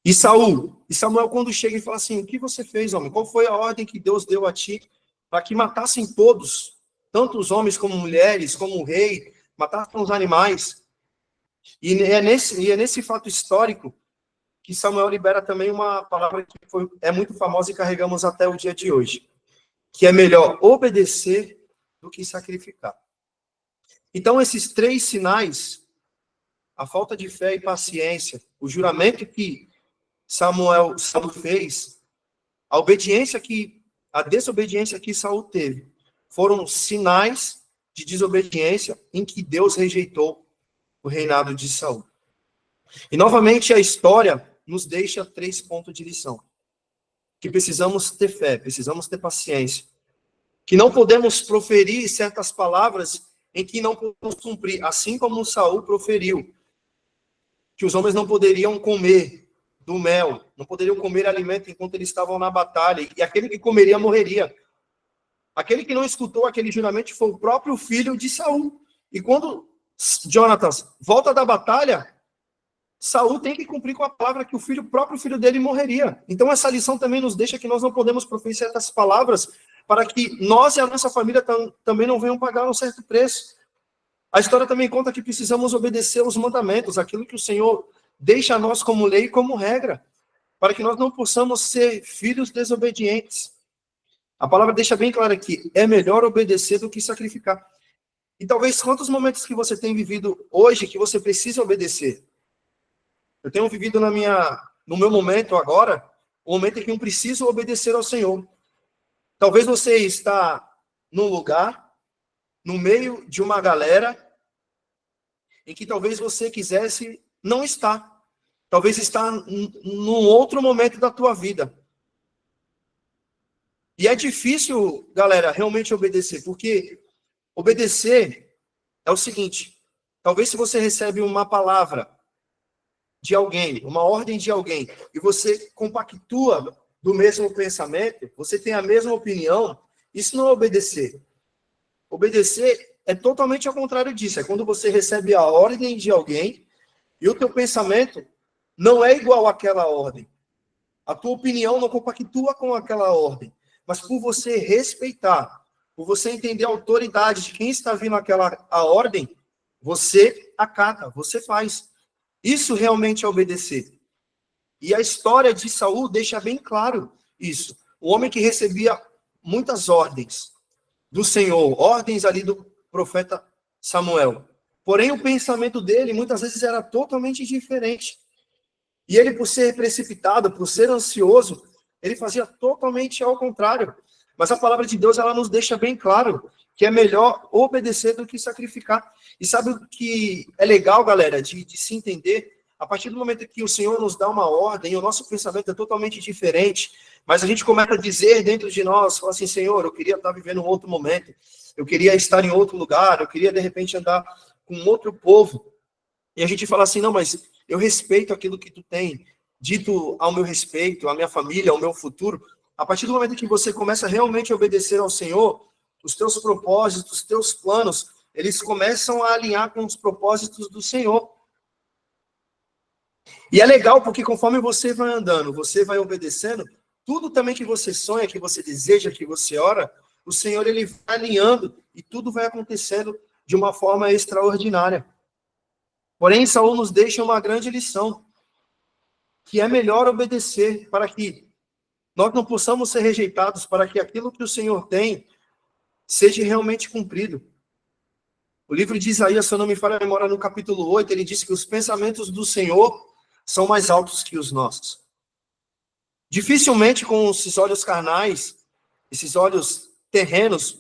E Samuel, quando chega e fala assim: o que você fez, homem? Qual foi a ordem que Deus deu a ti para que matassem todos, tanto os homens como mulheres, como o rei, matassem os animais? E é nesse fato histórico que Samuel libera também uma palavra que é muito famosa e carregamos até o dia de hoje, que é melhor obedecer do que sacrificar. Então, esses 3 sinais, a falta de fé e paciência, o juramento que Saul fez, a desobediência que Saul teve, foram sinais de desobediência em que Deus rejeitou o reinado de Saul. E, novamente, a história nos deixa 3 pontos de lição. Que precisamos ter fé, precisamos ter paciência. Que não podemos proferir certas palavras em que não podemos cumprir, assim como Saul proferiu. Que os homens não poderiam comer do mel, não poderiam comer alimento enquanto eles estavam na batalha, e aquele que comeria morreria. Aquele que não escutou aquele juramento foi o próprio filho de Saul. E quando Jonatas volta da batalha, Saul tem que cumprir com a palavra que o próprio filho dele morreria. Então essa lição também nos deixa que nós não podemos proferir certas palavras para que nós e a nossa família também não venham pagar um certo preço. A história também conta que precisamos obedecer aos mandamentos, aquilo que o Senhor deixa a nós como lei e como regra, para que nós não possamos ser filhos desobedientes. A palavra deixa bem claro aqui: é melhor obedecer do que sacrificar. E talvez quantos momentos que você tem vivido hoje que você precisa obedecer? Eu tenho vivido no meu momento agora, o momento em que eu preciso obedecer ao Senhor. Talvez você está num lugar, no meio de uma galera, em que talvez você quisesse não estar. Talvez está num outro momento da tua vida. E é difícil, galera, realmente obedecer, porque obedecer é o seguinte: talvez se você recebe uma palavra de alguém, uma ordem de alguém, e você compactua do mesmo pensamento, você tem a mesma opinião, Isso não é obedecer. Obedecer é totalmente ao contrário disso. É quando você recebe a ordem de alguém e o teu pensamento não é igual àquela ordem. A tua opinião não compactua com aquela ordem. Mas por você respeitar, por você entender a autoridade de quem está vindo a ordem, você acata, você faz. Isso realmente é obedecer. E a história de Saul deixa bem claro isso. O homem que recebia muitas ordens do Senhor, ordens ali do profeta Samuel. Porém, o pensamento dele muitas vezes era totalmente diferente. E ele, por ser precipitado, por ser ansioso, ele fazia totalmente ao contrário. Mas a palavra de Deus, ela nos deixa bem claro que é melhor obedecer do que sacrificar. E sabe o que é legal, galera, de se entender? A partir do momento que o Senhor nos dá uma ordem, o nosso pensamento é totalmente diferente, mas a gente começa a dizer dentro de nós, fala assim, Senhor, eu queria estar vivendo um outro momento, eu queria estar em outro lugar, eu queria, de repente, andar com outro povo. E a gente fala assim, não, mas eu respeito aquilo que tu tem dito ao meu respeito, à minha família, ao meu futuro. A partir do momento que você começa realmente a obedecer ao Senhor, os teus propósitos, os teus planos, eles começam a alinhar com os propósitos do Senhor. E é legal porque conforme você vai andando, você vai obedecendo, tudo também que você sonha, que você deseja, que você ora, o Senhor ele vai alinhando e tudo vai acontecendo de uma forma extraordinária. Porém, Saul nos deixa uma grande lição, que é melhor obedecer para que nós não possamos ser rejeitados, para que aquilo que o Senhor tem seja realmente cumprido. O livro de Isaías, se eu não me falha a memória, no capítulo 8, ele diz que os pensamentos do Senhor são mais altos que os nossos. Dificilmente com esses olhos carnais, esses olhos terrenos,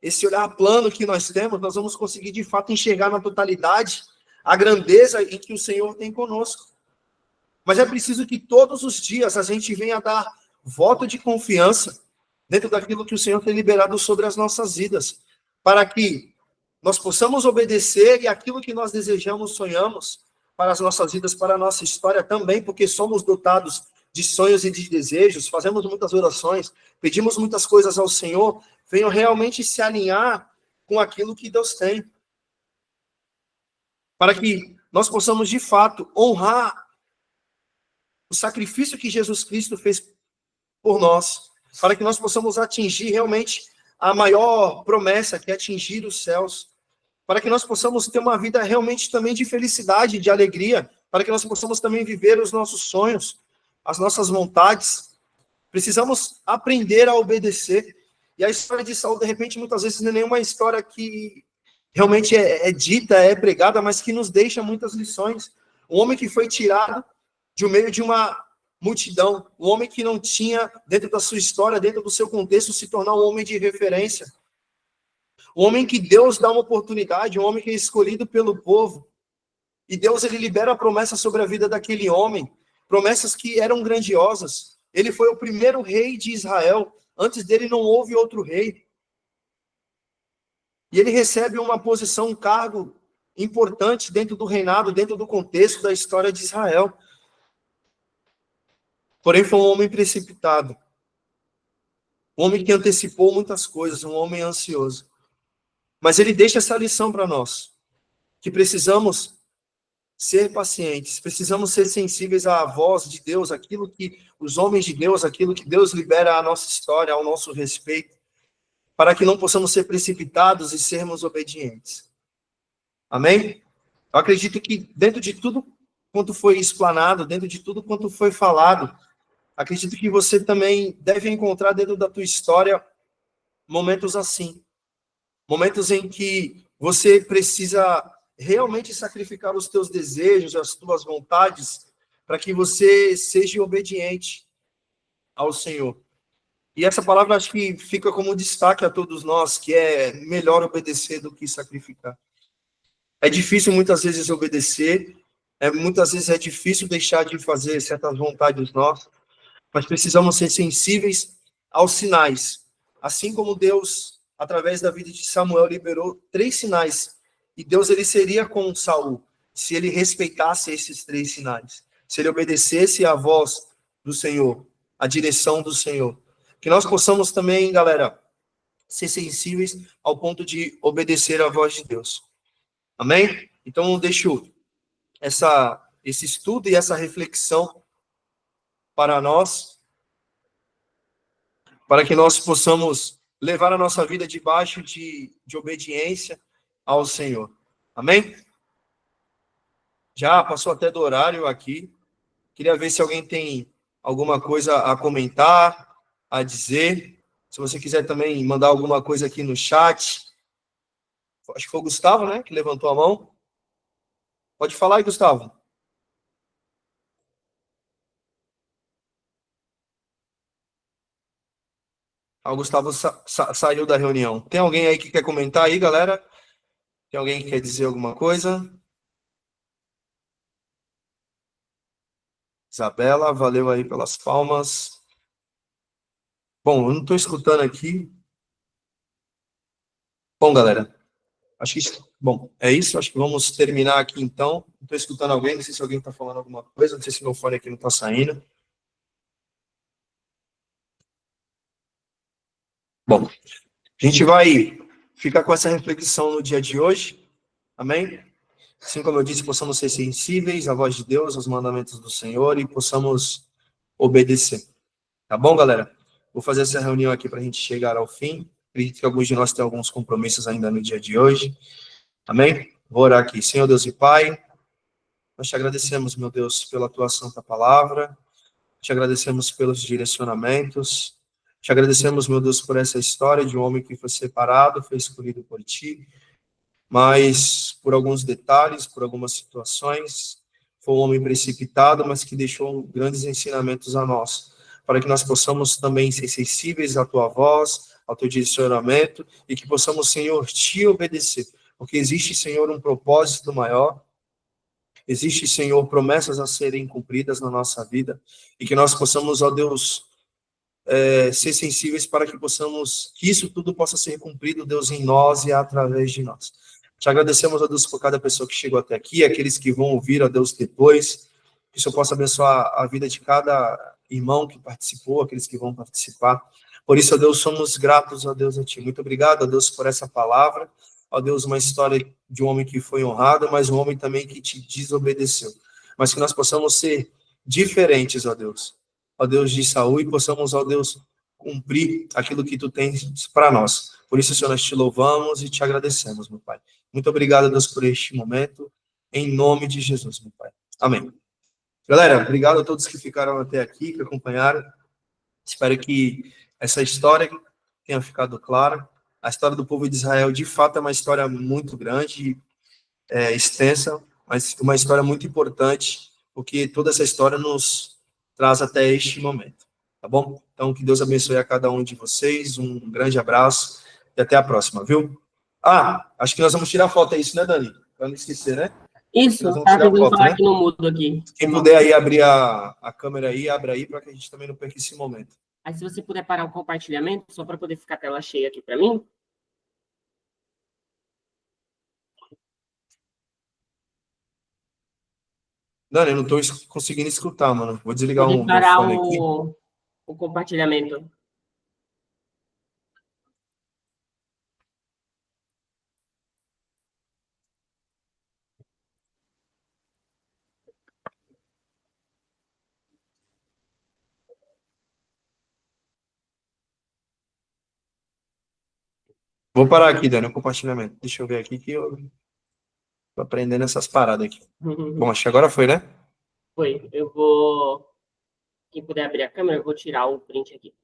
esse olhar plano que nós temos, nós vamos conseguir de fato enxergar na totalidade a grandeza em que o Senhor tem conosco. Mas é preciso que todos os dias a gente venha dar voto de confiança dentro daquilo que o Senhor tem liberado sobre as nossas vidas, para que nós possamos obedecer e aquilo que nós desejamos, sonhamos para as nossas vidas, para a nossa história também, porque somos dotados de sonhos e de desejos, fazemos muitas orações, pedimos muitas coisas ao Senhor, venham realmente se alinhar com aquilo que Deus tem. Para que nós possamos, de fato, honrar o sacrifício que Jesus Cristo fez por nós, para que nós possamos atingir realmente a maior promessa, que é atingir os céus, para que nós possamos ter uma vida realmente também de felicidade, de alegria, para que nós possamos também viver os nossos sonhos, as nossas vontades. Precisamos aprender a obedecer. E a história de Saul, de repente, muitas vezes não é nenhuma história que realmente é dita, é pregada, mas que nos deixa muitas lições. Um homem que foi tirado de meio de uma multidão, um homem que não tinha, dentro da sua história, dentro do seu contexto, se tornar um homem de referência. Um homem que Deus dá uma oportunidade, um homem que é escolhido pelo povo. E Deus, ele libera a promessa sobre a vida daquele homem, promessas que eram grandiosas. Ele foi o primeiro rei de Israel. Antes dele não houve outro rei. E ele recebe uma posição, um cargo importante dentro do reinado, dentro do contexto da história de Israel. Porém, foi um homem precipitado. Um homem que antecipou muitas coisas, um homem ansioso. Mas ele deixa essa lição para nós, que precisamos ser pacientes, precisamos ser sensíveis à voz de Deus, aquilo que os homens de Deus, aquilo que Deus libera à nossa história, ao nosso respeito, para que não possamos ser precipitados e sermos obedientes. Amém? Eu acredito que dentro de tudo quanto foi explanado, dentro de tudo quanto foi falado, acredito que você também deve encontrar dentro da tua história momentos assim. Momentos em que você precisa realmente sacrificar os teus desejos, as tuas vontades, para que você seja obediente ao Senhor. E essa palavra acho que fica como destaque a todos nós, que é melhor obedecer do que sacrificar. É difícil muitas vezes obedecer, muitas vezes é difícil deixar de fazer certas vontades nossas, mas precisamos ser sensíveis aos sinais. Assim como Deus, através da vida de Samuel, liberou 3 sinais. E Deus, ele seria com Saul, se ele respeitasse esses 3 sinais. Se ele obedecesse à voz do Senhor, à direção do Senhor. Que nós possamos também, galera, ser sensíveis ao ponto de obedecer à voz de Deus. Amém? Então, eu deixo esse estudo e essa reflexão para nós, para que nós possamos levar a nossa vida debaixo de obediência ao Senhor. Amém? Já passou até do horário aqui. Queria ver se alguém tem alguma coisa a comentar, a dizer. Se você quiser também mandar alguma coisa aqui no chat. Acho que foi o Gustavo, né, que levantou a mão. Pode falar aí, Gustavo. O Gustavo saiu da reunião. Tem alguém aí que quer comentar aí, galera? Tem alguém que quer dizer alguma coisa? Isabela, valeu aí pelas palmas. Bom, eu não estou escutando aqui. Bom, galera, acho que bom, é isso. Acho que vamos terminar aqui então. Não estou escutando alguém, não sei se alguém está falando alguma coisa, não sei se meu fone aqui não está saindo. Bom, a gente vai ficar com essa reflexão no dia de hoje. Amém? Assim como eu disse, possamos ser sensíveis à voz de Deus, aos mandamentos do Senhor e possamos obedecer. Tá bom, galera? Vou fazer essa reunião aqui para a gente chegar ao fim. Acredito que alguns de nós têm alguns compromissos ainda no dia de hoje. Amém? Vou orar aqui. Senhor Deus e Pai, nós te agradecemos, meu Deus, pela tua santa palavra. Te agradecemos pelos direcionamentos. Te agradecemos, meu Deus, por essa história de um homem que foi separado, foi escolhido por ti, mas por alguns detalhes, por algumas situações, foi um homem precipitado, mas que deixou grandes ensinamentos a nós, para que nós possamos também ser sensíveis à tua voz, ao teu direcionamento, e que possamos, Senhor, te obedecer, porque existe, Senhor, um propósito maior, existe, Senhor, promessas a serem cumpridas na nossa vida, e que nós possamos, ó Deus, ser sensíveis para que possamos, que isso tudo possa ser cumprido, Deus, em nós e através de nós. Te agradecemos, ó Deus, por cada pessoa que chegou até aqui, aqueles que vão ouvir, ó Deus, depois, que o Senhor possa abençoar a vida de cada irmão que participou, aqueles que vão participar. Por isso, ó Deus, somos gratos, ó Deus, a Ti. Muito obrigado, ó Deus, por essa palavra. Ó Deus, uma história de um homem que foi honrado, mas um homem também que te desobedeceu. Mas que nós possamos ser diferentes, ó Deus. Ó Deus de Saul, e possamos, ó Deus, cumprir aquilo que Tu tens para nós. Por isso, Senhor, nós te louvamos e te agradecemos, meu Pai. Muito obrigado, Deus, por este momento, em nome de Jesus, meu Pai. Amém. Galera, obrigado a todos que ficaram até aqui, que acompanharam. Espero que essa história tenha ficado clara. A história do povo de Israel, de fato, é uma história muito grande, extensa, mas uma história muito importante, porque toda essa história nos traz até este momento, tá bom? Então, que Deus abençoe a cada um de vocês, um grande abraço e até a próxima, viu? Acho que nós vamos tirar foto, é isso, né, Dani? Para não esquecer, né? Isso, Nós vamos tá tirar tentando foto, falar né? aqui no mudo aqui. Quem puder aí abrir a câmera aí, abra aí, para que a gente também não perca esse momento. Aí, se você puder parar o compartilhamento, só para poder ficar a tela cheia aqui para mim. Dani, eu não estou conseguindo escutar, mano. Vou desligar Poder meu parar fone aqui. o compartilhamento. Vou parar aqui, Dani, o compartilhamento. Deixa eu ver aqui que eu tô aprendendo essas paradas aqui. Bom, acho que agora foi, né? Foi. Eu vou... Quem puder abrir a câmera, eu vou tirar o print aqui.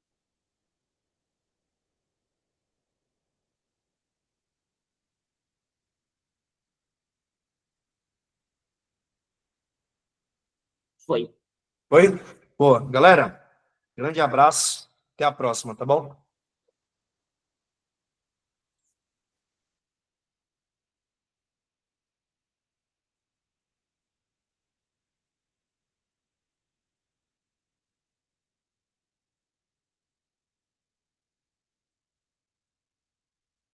Foi. Foi? Boa. Galera, grande abraço. Até a próxima, tá bom?